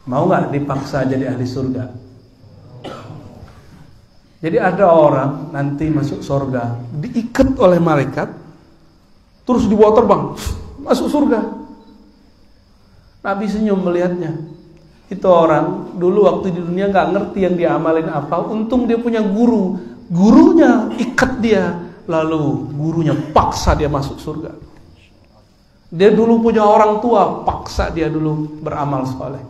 Mau gak dipaksa jadi ahli surga? Jadi ada orang nanti masuk surga, diikat oleh malaikat, terus dibawa terbang, masuk surga. Nabi senyum melihatnya. Itu orang dulu waktu di dunia gak ngerti yang dia amalin apa. Untung dia punya guru, gurunya ikat dia, lalu gurunya paksa dia masuk surga. Dia dulu punya orang tua, paksa dia dulu beramal soleh.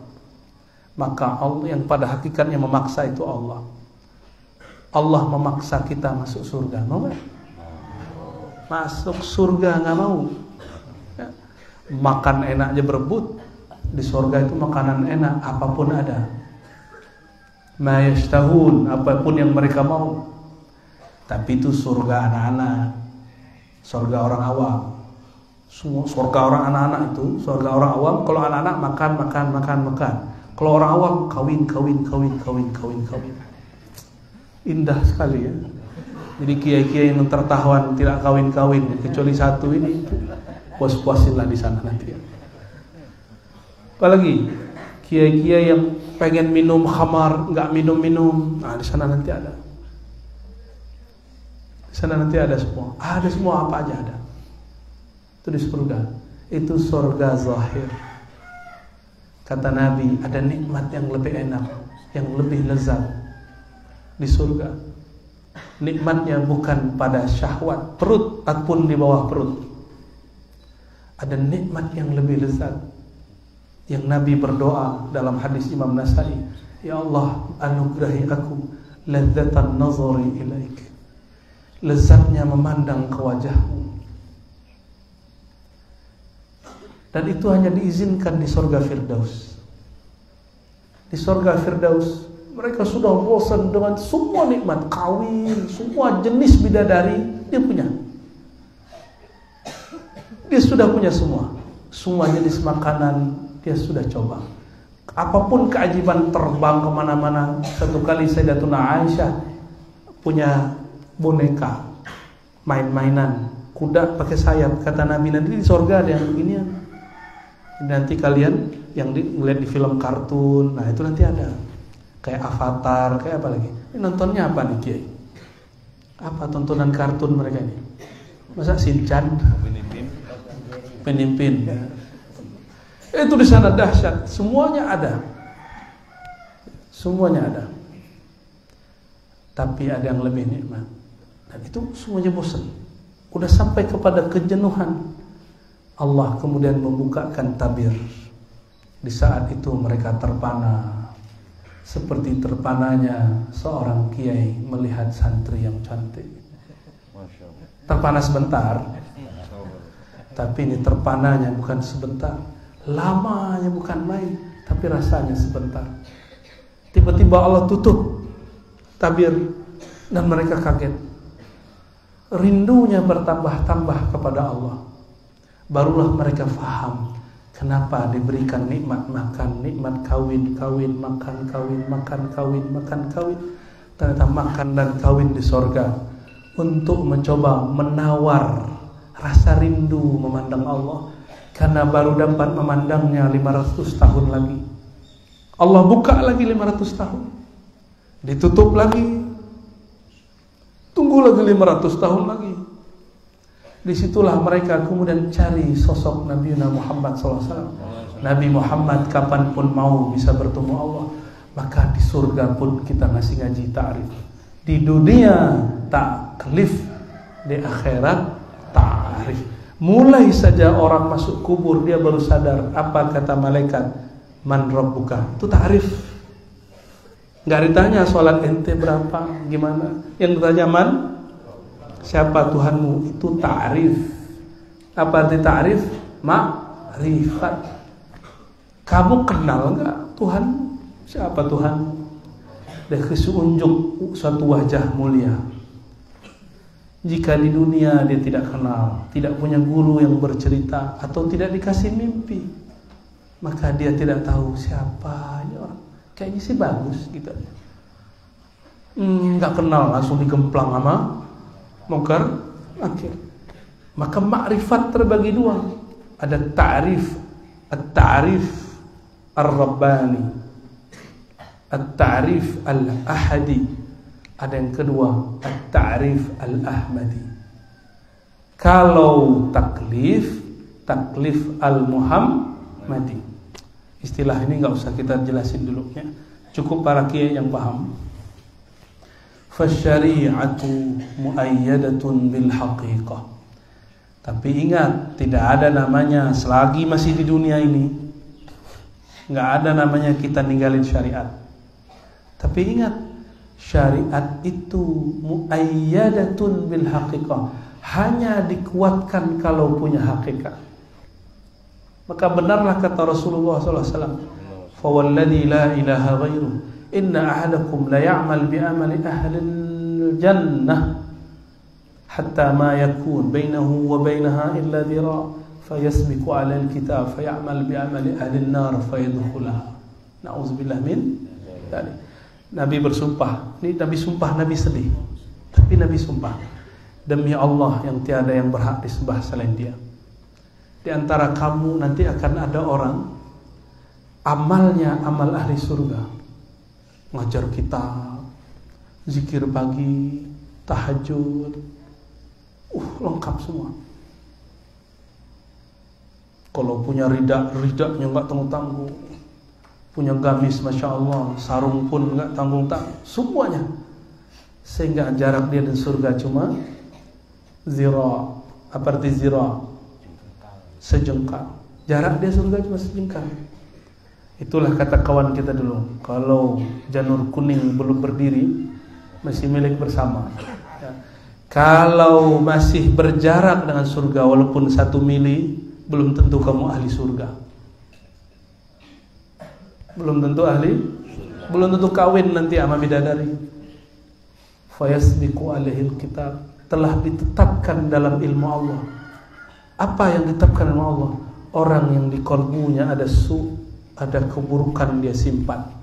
Maka Allah yang pada hakikatnya memaksa itu Allah. Allah memaksa kita masuk surga, mau gak? Masuk surga gak mau ya. Makan enaknya berebut. Di surga itu makanan enak, apapun ada. ma yashtahun, apapun yang mereka mau. Tapi itu surga anak-anak, surga orang awam. Semua surga orang anak-anak itu, surga orang awam. Kalau anak-anak makan. Kalau orang awam kawin. Indah sekali ya. Jadi kiai-kiai yang tertawan tidak kawin-kawin kecuali satu ini, puas-puasinlah di sana nanti ya. Apalagi kiai-kiai yang pengen minum khamar, nggak minum, nah di sana nanti ada. Di sana nanti ada semua. Ada semua, apa aja ada. Itu di surga. Itu surga zahir. Kata Nabi, ada nikmat yang lebih enak, yang lebih lezat di surga. Nikmatnya bukan pada syahwat perut ataupun di bawah perut. Ada nikmat yang lebih lezat, yang Nabi berdoa dalam hadis Imam Nasai, ya Allah, anugerahi aku ladzatan nazari ilaik, lezatnya memandang ke wajahmu. Dan itu hanya diizinkan di surga Firdaus. Di surga Firdaus mereka sudah bosan dengan semua nikmat, kawin, semua jenis bidadari dia punya. Dia sudah punya semua jenis makanan dia sudah coba. Apapun keajaiban, terbang kemana-mana. Satu kali Sayyidatuna Aisyah punya boneka, main-mainan, kuda pakai sayap. Kata Nabi, nanti di surga ada yang beginian. Nanti kalian yang ngeliat di film kartun, nah itu nanti ada. Kayak Avatar, kayak apa lagi? Ini nontonnya apa nih Kiai? Apa tontonan kartun mereka ini? Masa Shinchan? Penimpin. Itu di sana dahsyat, semuanya ada. Semuanya ada. Tapi ada yang lebih nikmat. Dan itu semuanya bosan. Udah sampai kepada kejenuhan. Allah kemudian membukakan tabir. Di saat itu mereka terpana. Seperti terpananya seorang kiai melihat santri yang cantik. Terpana sebentar. Tapi ini terpananya bukan sebentar. Lamanya bukan main, tapi rasanya sebentar. Tiba-tiba Allah tutup tabir dan mereka kaget. Rindunya bertambah-tambah kepada Allah. Barulah mereka faham kenapa diberikan nikmat makan, nikmat kawin, makan, kawin. Ternyata makan dan kawin di sorga untuk mencoba menawar rasa rindu memandang Allah. Karena baru dapat memandangnya 500 tahun lagi. Allah buka lagi 500 tahun. Ditutup lagi. Tunggu lagi 500 tahun lagi. Disitulah mereka kemudian cari sosok Nabi Muhammad SAW. Nabi Muhammad kapanpun mau bisa bertemu Allah. Maka di surga pun kita ngasih ngaji ta'rif. Di dunia taklif, di akhirat ta'rif. Mulai saja orang masuk kubur dia baru sadar apa kata malaikat, man rabbuka. Itu ta'rif. Enggak ditanya sholat ente berapa, gimana. Yang ditanya man, siapa Tuhanmu, itu ta'rif. Apa arti ta'rif? Ma'rifat. Kamu kenal enggak Tuhan? Siapa Tuhan? Dia kasih unjuk suatu wajah mulia. Jika di dunia dia tidak kenal, tidak punya guru yang bercerita, atau tidak dikasih mimpi, maka dia tidak tahu siapa ini orang. Kayaknya sih bagus gitu. Nggak kenal, langsung digemplang sama mungkar nakir. Maka makrifat terbagi dua. Ada ta'rif, at-ta'rif ar-rabbani, at-ta'rif al-ahadi. Ada yang kedua, at-ta'rif al-ahmadi. Kalau taklif al-muhammadi. Istilah ini nggak usah kita jelasin dulu ya. Cukup para kiai yang paham. Fasyari'atu muayyadatun bil haqiqah. Tapi ingat, tidak ada namanya selagi masih di dunia ini, nggak ada namanya kita ninggalin syariat. Tapi ingat, syariat itu muayyadatun bil haqiqah, hanya dikuatkan kalau punya hakikat. Maka benarlah kata Rasulullah SAW, fawalladzi la ilaha ghairu inna ahadakum la ya'mal bi amali ahli jannah hatta ma yakun bainahu wa bainaha illa dhira fayasbiqu 'ala al-kitab fayamal bi amali ahli an-nar fayadkhulaha. Na'udzubillah min dzalik. Nabi bersumpah, ini Nabi sumpah, Nabi sedih. Tapi Nabi sumpah, demi Allah yang tiada yang berhak disembah selain Dia. Di antara kamu nanti akan ada orang amalnya amal ahli surga. Ngajar kitab, zikir pagi, tahajud, lengkap semua. Kalau punya ridaknya nggak tanggung-tanggung, punya gamis masya Allah, sarung pun nggak tanggung-tanggung, semuanya. Sehingga jarak dia dan surga cuma zira. Apa arti zira? Sejengkal. Jarak dia surga cuma sejengkal. Itulah kata kawan kita dulu, kalau janur kuning belum berdiri masih milik bersama ya. Kalau masih berjarak dengan surga walaupun 1 mili, belum tentu kamu ahli surga. Belum tentu ahli, belum tentu kawin nanti sama bidadari. Fayasbiqu alaihil kitab, telah ditetapkan dalam ilmu Allah. Apa yang ditetapkan ilmu Allah? Orang yang di kalbunya ada ada keburukan dia simpan,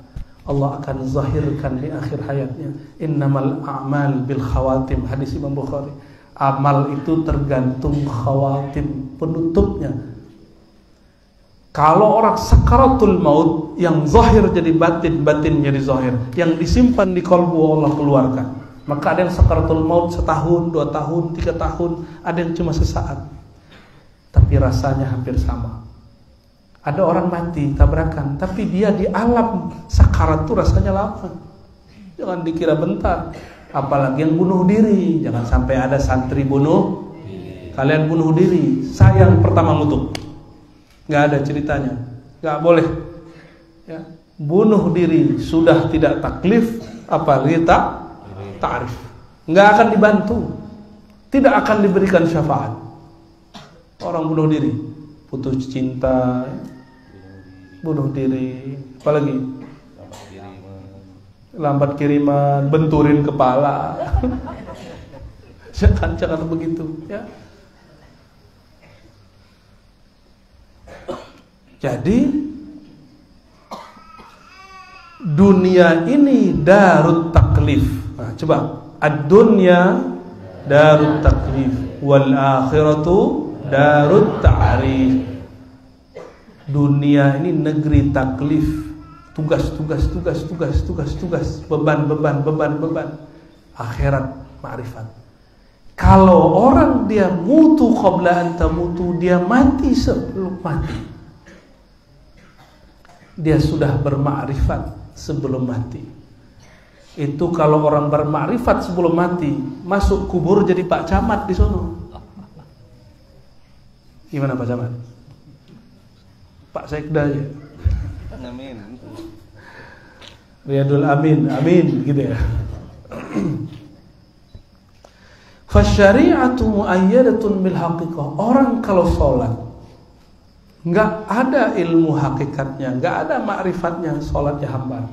Allah akan zahirkan di akhir hayatnya. Innamal a'mal bil khawatim, hadis Imam Bukhari. Amal itu tergantung khawatim, penutupnya. Kalau orang sakaratul maut, yang zahir jadi batin, batin jadi zahir, yang disimpan di kalbu Allah keluarkan. Maka ada yang sakaratul maut 1 tahun, 2 tahun, 3 tahun, ada yang cuma sesaat, tapi rasanya hampir sama. Ada orang mati tabrakan, tapi dia di alam sakarat itu rasanya lama. Jangan dikira bentar. Apalagi yang bunuh diri, jangan sampai ada santri bunuh. Kalian bunuh diri, sayang pertama ngutuk. Nggak ada ceritanya, nggak boleh. Ya. Bunuh diri sudah tidak taklif, apalagi ta'rif. Nggak akan dibantu, tidak akan diberikan syafaat. Orang bunuh diri, putus cinta, bunuh diri, apalagi lambat kiriman, benturin kepala. Jangan begitu ya. Jadi dunia ini darut taklif. Nah, coba ad-dunya darut taklif wal akhiratu darut ta'rif. Dunia ini negeri taklif, tugas, beban. Akhirat ma'rifat. Kalau orang dia mutu qabla an tamutu, dia mati sebelum mati, dia sudah bermakrifat sebelum mati. Itu kalau orang bermakrifat sebelum mati, masuk kubur jadi Pak Camat di sono. Gimana Pak Camat? Pak Sekda ya. Amin. Riyadul Amin, amin gitu ya. Fasyari'atu muayyadatun bil haqiqah. Orang kalau sholat enggak ada ilmu hakikatnya, enggak ada ma'rifatnya, sholatnya hambar.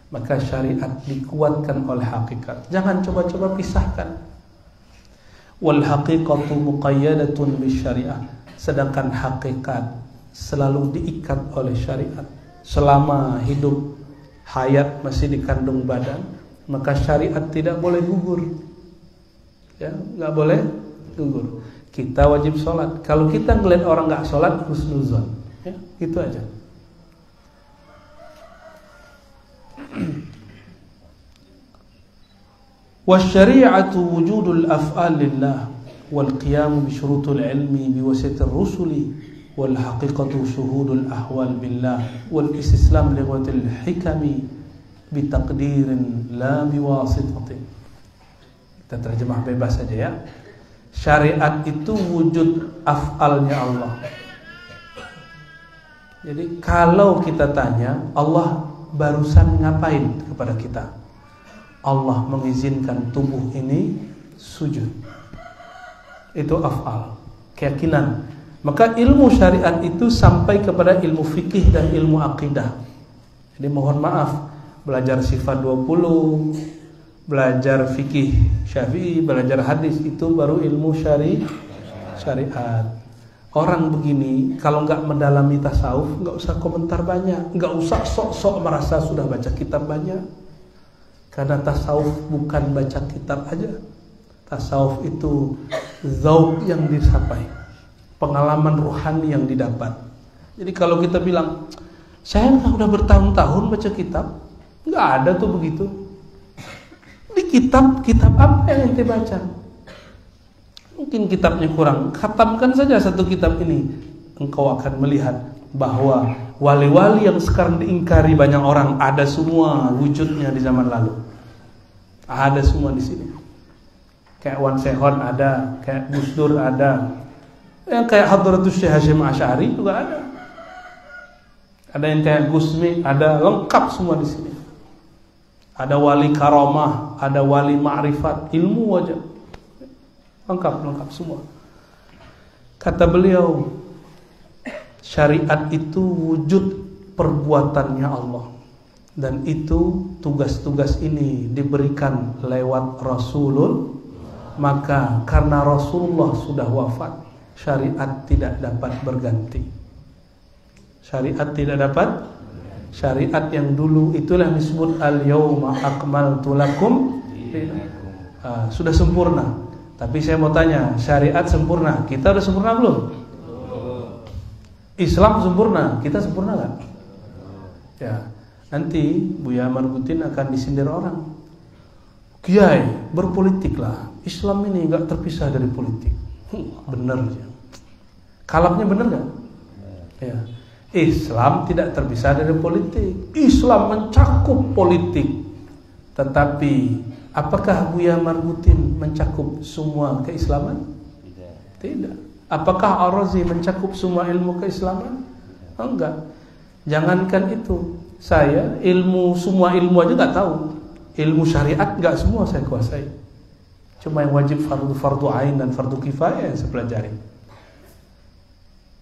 Maka syariat dikuatkan oleh hakikat. Jangan coba-coba pisahkan. Wal haqiqatu muqayyadatun bis syariah. Sedangkan hakikat selalu diikat oleh syariat. Selama hidup hayat masih dikandung badan, maka syariat tidak boleh gugur. Ya, nggak boleh gugur. Kita wajib sholat. Kalau kita ngeliat orang nggak sholat, husnuzon. Ya, gitu aja. Wasyari'atu wujudul af'al lillah wal qiyam bi syurutul ilmi bi wasitir rusuli wal haqiqatu syuhudul ahwal billah wal istislam li ghawatil hikami bi taqdirin la bi wasitatin. Kita terjemah bebas saja ya. Syariat itu wujud af'alnya Allah. Jadi kalau kita tanya, Allah barusan ngapain kepada kita? Allah mengizinkan tubuh ini sujud. Itu af'al, keyakinan. Maka ilmu syariat itu sampai kepada ilmu fikih dan ilmu akidah. Jadi mohon maaf, belajar sifat 20, belajar fikih Syafi'i, belajar hadis, itu baru ilmu syariat. Orang begini kalau nggak mendalami tasawuf, nggak usah komentar banyak, nggak usah sok-sok merasa sudah baca kitab banyak. Karena tasawuf bukan baca kitab aja. Tasawuf itu zauq yang disapai, pengalaman rohani yang didapat. Jadi kalau kita bilang, saya udah bertahun-tahun baca kitab, nggak ada tuh begitu. Di kitab apa yang ente baca? Mungkin kitabnya kurang. Khatamkan saja satu kitab ini, engkau akan melihat bahwa wali-wali yang sekarang diingkari banyak orang ada semua wujudnya di zaman lalu. Ada semua di sini. Kayak Wan Sehon ada, kayak Gus Dur ada, yang kayak Hadratus Syekh Hasyim Asy'ari juga ada. Ada yang kayak Gusmi, ada, lengkap semua di sini. Ada wali karamah, ada wali ma'rifat, ilmu aja. Lengkap semua. Kata beliau, syariat itu wujud perbuatannya Allah. Dan itu tugas-tugas ini diberikan lewat Rasulullah. Maka karena Rasulullah sudah wafat, syariat tidak dapat berganti. Syariat tidak dapat. Syariat yang dulu itulah disebut al-yauma akmaltu lakum, sudah sempurna. Tapi saya mau tanya, syariat sempurna, kita udah sempurna belum? Islam sempurna, kita sempurna gak? Ya, nanti Buya Marbutin akan disindir orang. Kiai, berpolitiklah. Islam ini gak terpisah dari politik. Bener ya. Kalapnya bener gak? Ya. Islam tidak terpisah dari politik. Islam mencakup politik. Tetapi apakah Buya Marbutin mencakup semua keislaman? Tidak. Apakah Ar-Razi mencakup semua ilmu keislaman? Enggak. Jangankan itu, saya semua ilmu aja nggak tahu. Ilmu syariat nggak semua saya kuasai. Cuma yang wajib fardu ain dan fardu kifayah yang saya pelajari.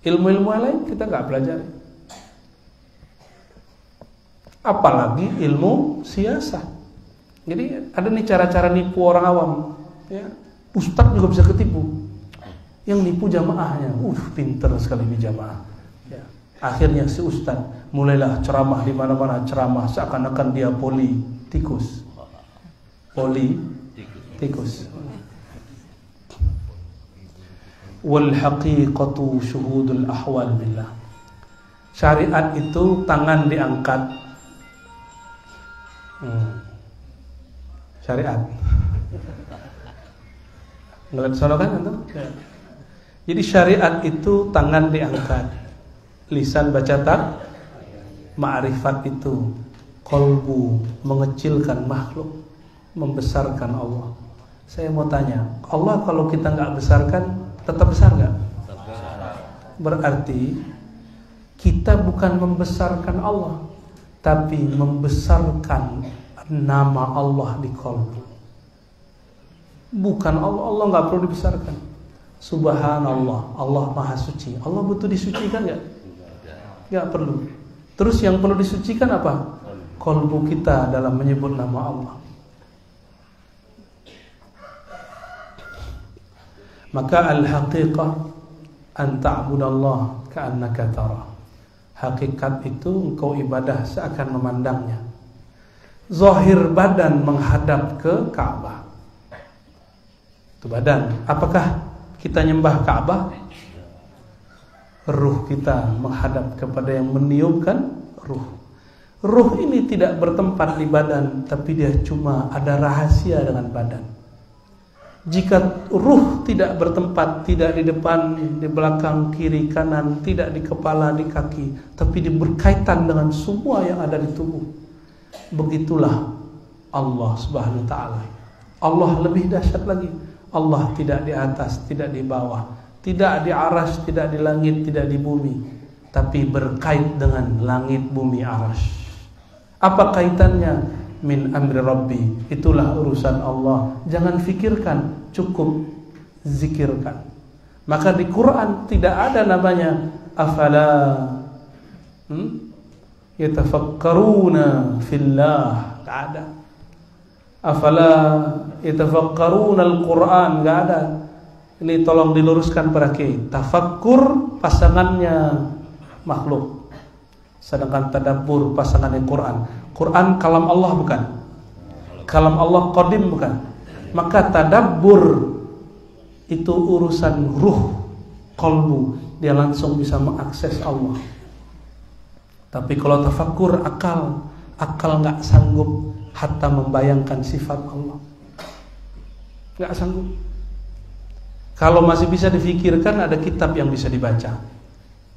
Ilmu-ilmu lain kita nggak pelajari. Apalagi ilmu siasah. Jadi ada nih cara-cara nipu orang awam. Ya. Ustadz juga bisa ketipu. Yang nipu jamaahnya, pinter sekali di jamaah. Ya. Akhirnya si ustadz mulailah ceramah di mana-mana, ceramah seakan-akan dia politikus. Politikus. Wal haqiqatu syuhudul ahwal billah. Syariat itu tangan diangkat. Syariat. Ngeliat sono kan antum? Ya. Jadi syariat itu tangan diangkat, lisan baca tak, ma'rifat itu kolbu mengecilkan makhluk, membesarkan Allah. Saya mau tanya, Allah kalau kita nggak besarkan, tetap besar nggak? Berarti kita bukan membesarkan Allah, tapi membesarkan nama Allah di kolbu. Bukan Allah nggak perlu dibesarkan. Subhanallah, Allah Maha Suci. Allah butuh disucikan nggak? Nggak perlu. Terus yang perlu disucikan apa? Kolbu kita dalam menyebut nama Allah. Maka al-haqiqah an ta'budallah ka'annaka tara. Hakikat itu engkau ibadah seakan memandangnya. Zahir badan menghadap ke Ka'bah. Itu badan. Apakah kita nyembah Ka'bah? Ruh kita menghadap kepada yang meniupkan ruh. Ruh ini tidak bertempat di badan, tapi dia cuma ada rahasia dengan badan. Jika ruh tidak bertempat, tidak di depan, di belakang, kiri, kanan, tidak di kepala, di kaki, tapi berkaitan dengan semua yang ada di tubuh, begitulah Allah Subhanahu wa ta'ala. Allah lebih dahsyat lagi. Allah tidak di atas, tidak di bawah, tidak di arsy, tidak di langit, tidak di bumi, tapi berkait dengan langit, bumi, arsy. Apa kaitannya? Min amri Rabbi. Itulah urusan Allah. Jangan fikirkan, cukup zikirkan. Maka di Quran tidak ada namanya afala yatafakkaruna fillah, enggak ada. Afala yatafakkaruna al-Quran, enggak ada. Ini tolong diluruskan para kiai. Tafakkur pasangannya makhluk, sedangkan tadabbur pasangannya Quran. Quran kalam Allah bukan? Kalam Allah qadim bukan? Maka tadabbur itu urusan ruh, qalbu, dia langsung bisa mengakses Allah. Tapi kalau tafakkur akal nggak sanggup hatta membayangkan sifat Allah, nggak sanggup. Kalau masih bisa difikirkan, ada kitab yang bisa dibaca.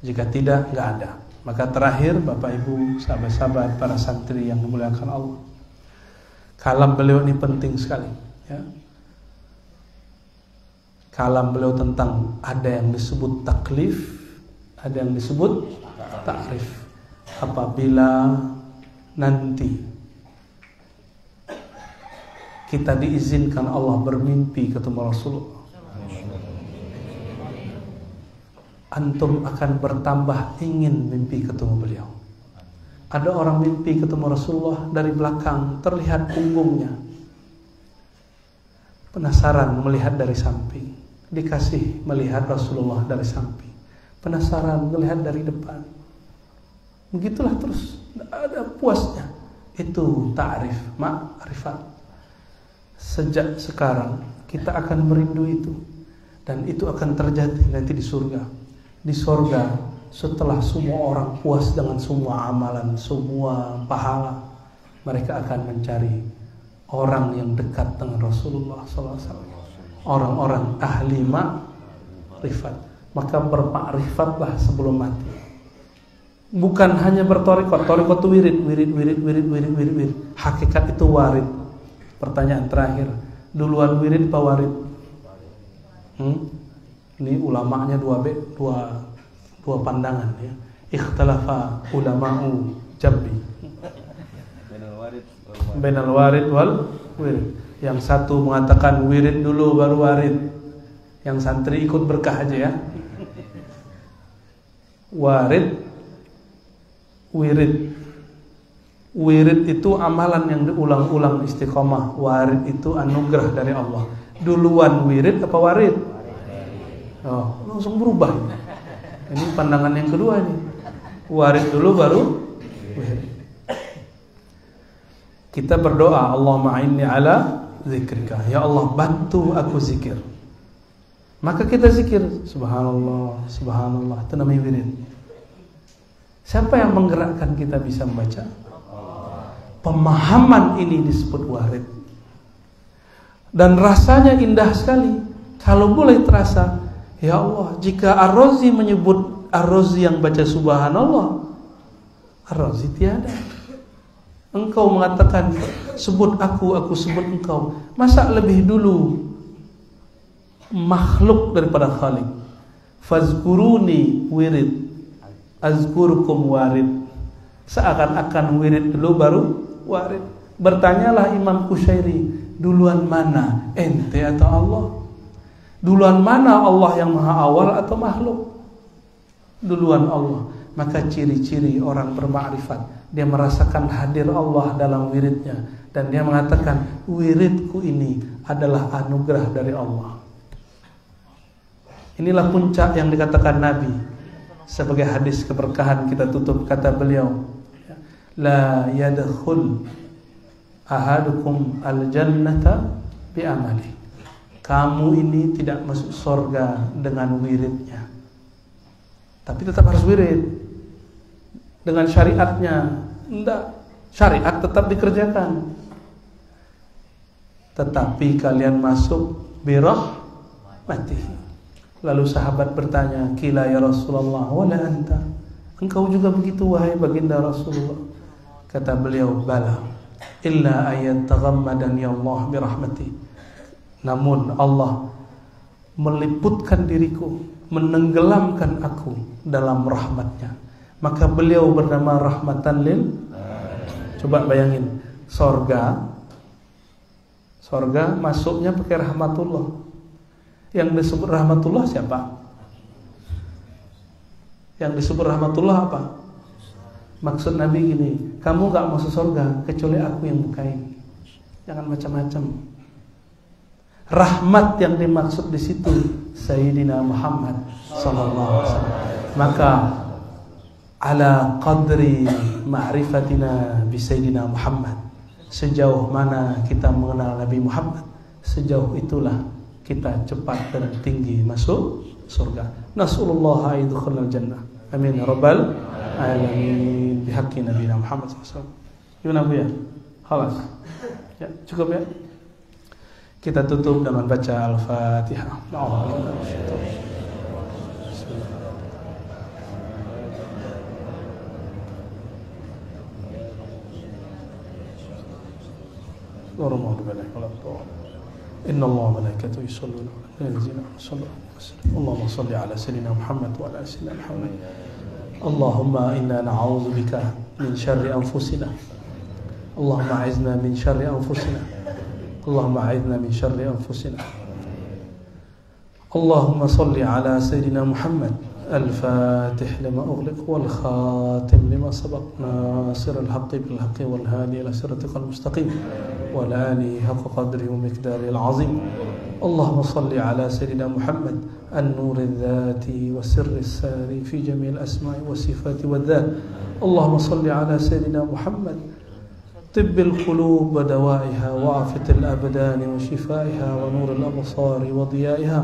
Jika tidak, nggak ada. Maka terakhir, Bapak Ibu, sahabat-sahabat, para santri yang dimuliakan Allah, kalam beliau ini penting sekali, ya. Kalam beliau tentang ada yang disebut taklif, ada yang disebut ta'rif. Apabila nanti kita diizinkan Allah bermimpi ketemu Rasulullah, antum akan bertambah ingin mimpi ketemu beliau. Ada orang mimpi ketemu Rasulullah, dari belakang terlihat punggungnya, penasaran melihat dari samping, dikasih melihat Rasulullah dari samping, penasaran melihat dari depan. Begitulah terus, tidak ada puasnya. Itu ta'rif, ma'rifat. Sejak sekarang kita akan merindu itu, dan itu akan terjadi nanti di surga. Di surga, setelah semua orang puas dengan semua amalan, semua pahala, mereka akan mencari orang yang dekat dengan Rasulullah SAW, orang-orang ahli ma'rifat. Maka berma'rifatlah sebelum mati. Bukan hanya bertorikot, torikot itu wirid. Hakikat itu warid. Pertanyaan terakhir, duluan wirid apa warid? Ini ulamanya dua pandangan, ya. Ikhtalafa ulama'u Jambi bainal warid wal wirid. Yang satu mengatakan wirid dulu baru warid. Yang santri ikut berkah aja, ya. Wirid itu amalan yang diulang-ulang istiqomah. Warid itu anugerah dari Allah. Duluan wirid apa warid? Oh, langsung berubah. Ini pandangan yang kedua ini. Warid dulu baru wirid. Kita berdoa, Allahumma a'inni ala zikrika. Ya Allah, bantu aku zikir. Maka kita zikir, subhanallah, subhanallah. Itu namanya wirid. Siapa yang menggerakkan kita bisa membaca? Pemahaman ini disebut warid. Dan rasanya indah sekali. Kalau boleh terasa, ya Allah, jika Ar-Razi menyebut Ar-Razi yang baca subhanallah, Ar-Razi tiada. Engkau mengatakan sebut aku sebut engkau. Masa lebih dulu makhluk daripada Khalik? Fazkuruni wirid, azkurukum warid. Seakan-akan wirid dulu baru warid. Bertanyalah Imam Qushairi, duluan mana, ente atau Allah? Duluan mana, Allah yang maha awal atau makhluk? Duluan Allah. Maka ciri-ciri orang bermakrifat, dia merasakan hadir Allah dalam wiridnya, dan dia mengatakan wiridku ini adalah anugerah dari Allah. Inilah puncak yang dikatakan Nabi. Sebagai hadis keberkahan kita tutup, kata beliau, la yadkhul ahadukum al-jannata bi'amali. Kamu ini tidak masuk surga dengan wiridnya. Tapi tetap harus wirid dengan syariatnya. Enggak, syariat tetap dikerjakan, tetapi kalian masuk birahmatihi. Lalu sahabat bertanya, kila ya Rasulullah, wala anta, engkau juga begitu wahai baginda Rasulullah? Kata beliau, bala, illa ayat taghammadani Allah birahmati. Namun Allah meliputkan diriku, menenggelamkan aku dalam rahmatnya. Maka beliau bernama rahmatan lil. Coba bayangin, sorga masuknya pakai rahmatullah. Yang disebut rahmatullah siapa? Yang disebut rahmatullah apa? Maksud Nabi gini, kamu gak masuk surga kecuali aku yang bukain. Jangan macam-macam. Rahmat yang dimaksud di situ Sayyidina Muhammad sallallahu alaihi wasallam. Maka ala qadri ma'rifatina bi Sayyidina Muhammad, sejauh mana kita mengenal Nabi Muhammad, sejauh itulah kita cepat dan tinggi masuk surga. Nasallallahu ayyadkhulal jannah. Amin ya rabbal alamin. Bihaqqi Nabi Muhammad sallallahu alaihi wasallam. Gimana Bu ya? Khalas. Ya, cukup ya. Kita tutup dengan baca Al-Fatihah. Inna Allah wa malaikatahu yusholluna 'alan nabi. Allahumma shalli ala sayyidina Muhammad wa ala sayyidina Muhammad. Allahumma inna na'udzu bika min syarri anfusina. Allahumma a'izna min syarri anfusina. اللهم أعذنا من شر أنفسنا. اللهم صل على سيدنا محمد الفاتح لما أغلق والخاتم لما سبق ناصر الحق بالحق والهادي إلى صراطك المستقيم وعلى آله حق قدره ومقداره العظيم. اللهم صل على سيدنا محمد النور الذاتي والسر الساري في جميع الأسماء والصفات والذات. اللهم صل على سيدنا محمد طب القلوب ودوائها وعافية الأبدان وشفائها ونور الأبصار وضيائها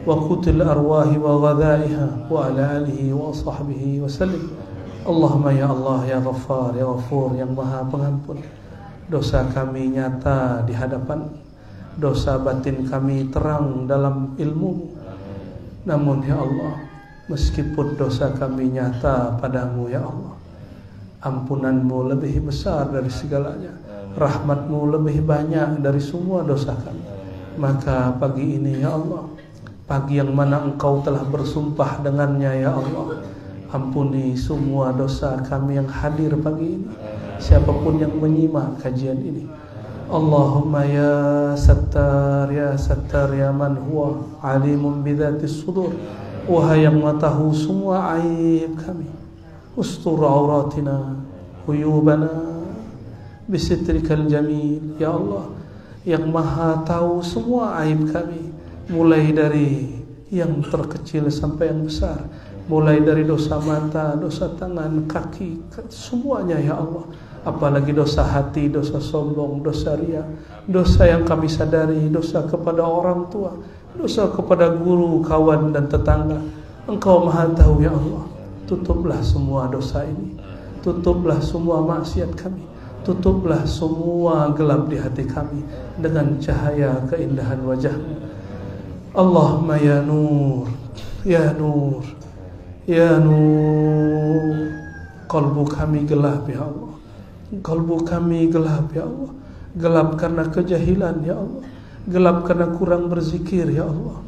وقوت الأرواح وغذائها وعلى آله وصحبه وسلم. اللهم ya Allah ya Ghaffar ya Ghafur yang Maha Pengampun, dosa kami nyata di hadapan, dosa batin kami terang dalam ilmu. Namun ya Allah, meskipun dosa kami nyata padamu ya Allah, ampunanmu lebih besar dari segalanya, rahmatmu lebih banyak dari semua dosa kami. Maka pagi ini ya Allah, pagi yang mana engkau telah bersumpah dengannya ya Allah, ampuni semua dosa kami yang hadir pagi ini, siapapun yang menyimak kajian ini. Allahumma ya Sattar ya man huwa alimun bidzatis sudur, wahai yang mengetahui semua aib kami, ustur auratina uyubana bisitrikal jamil. Ya Allah yang maha tahu semua aib kami, mulai dari yang terkecil sampai yang besar, mulai dari dosa mata, dosa tangan, kaki, semuanya ya Allah. Apalagi dosa hati, dosa sombong, dosa riya, dosa yang kami sadari, dosa kepada orang tua, dosa kepada guru, kawan dan tetangga. Engkau maha tahu ya Allah. Tutuplah semua dosa ini, tutuplah semua maksiat kami, tutuplah semua gelap di hati kami dengan cahaya keindahan wajah-Mu. Allahumma ya nur, ya nur, ya nur. Qalbu kami gelap ya Allah, qalbu kami gelap ya Allah, gelap karena kejahilan ya Allah, gelap karena kurang berzikir ya Allah,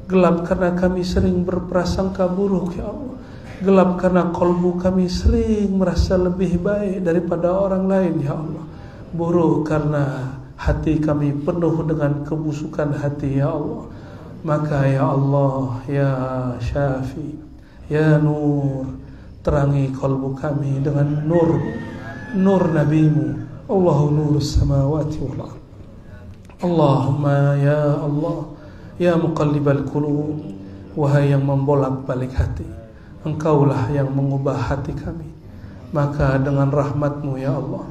gelap karena kami sering berprasangka buruk ya Allah, gelap karena kalbu kami sering merasa lebih baik daripada orang lain ya Allah, buruk karena hati kami penuh dengan kebusukan hati ya Allah. Maka ya Allah ya Syafi ya Nur, terangi kalbu kami dengan nur, nur Nabi-Mu. Allahu nurus samawati wal ardh. Allahumma ya Allah ya muqallibal qulub, wahai yang membolak-balik hati, Engkaulah yang mengubah hati kami. Maka dengan rahmat-Mu ya Allah,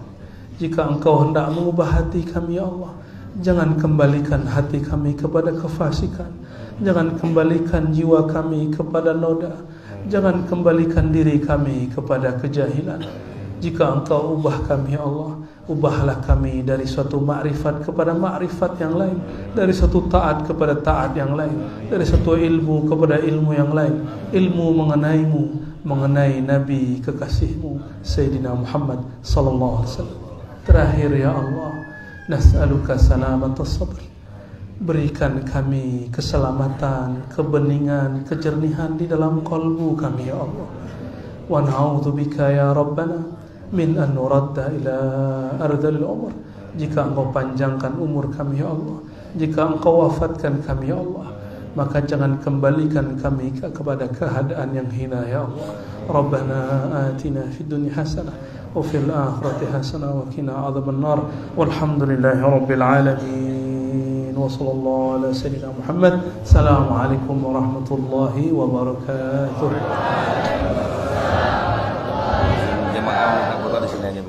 jika Engkau hendak mengubah hati kami ya Allah, jangan kembalikan hati kami kepada kefasikan, jangan kembalikan jiwa kami kepada noda, jangan kembalikan diri kami kepada kejahilan. Jika Engkau ubah kami ya Allah, ubahlah kami dari suatu makrifat kepada makrifat yang lain, dari suatu taat kepada taat yang lain, dari suatu ilmu kepada ilmu yang lain, ilmu mengenai-Mu, mengenai Nabi kekasih-Mu Sayyidina Muhammad sallallahu alaihi wasallam. Terakhir ya Allah, nas'aluka salamatas sabr, berikan kami keselamatan, kebeningan, kejernihan di dalam kalbu kami ya Allah. Wa na'udzubika ya Rabbana min an nuradda ila ardhil umur. Jika Engkau panjangkan umur kami ya Allah, jika Engkau wafatkan kami ya Allah, maka jangan kembalikan kami kepada keadaan yang hina ya Allah. Rabbana atina fid dunya hasanah wa fil akhirati hasanah wa qina adzabannar. Walhamdulillahi rabbil alamin. Wa sallallahu ala sayyidina Muhammad. Assalamualaikum warahmatullahi wabarakatuh. Jemaah foto di sini aja.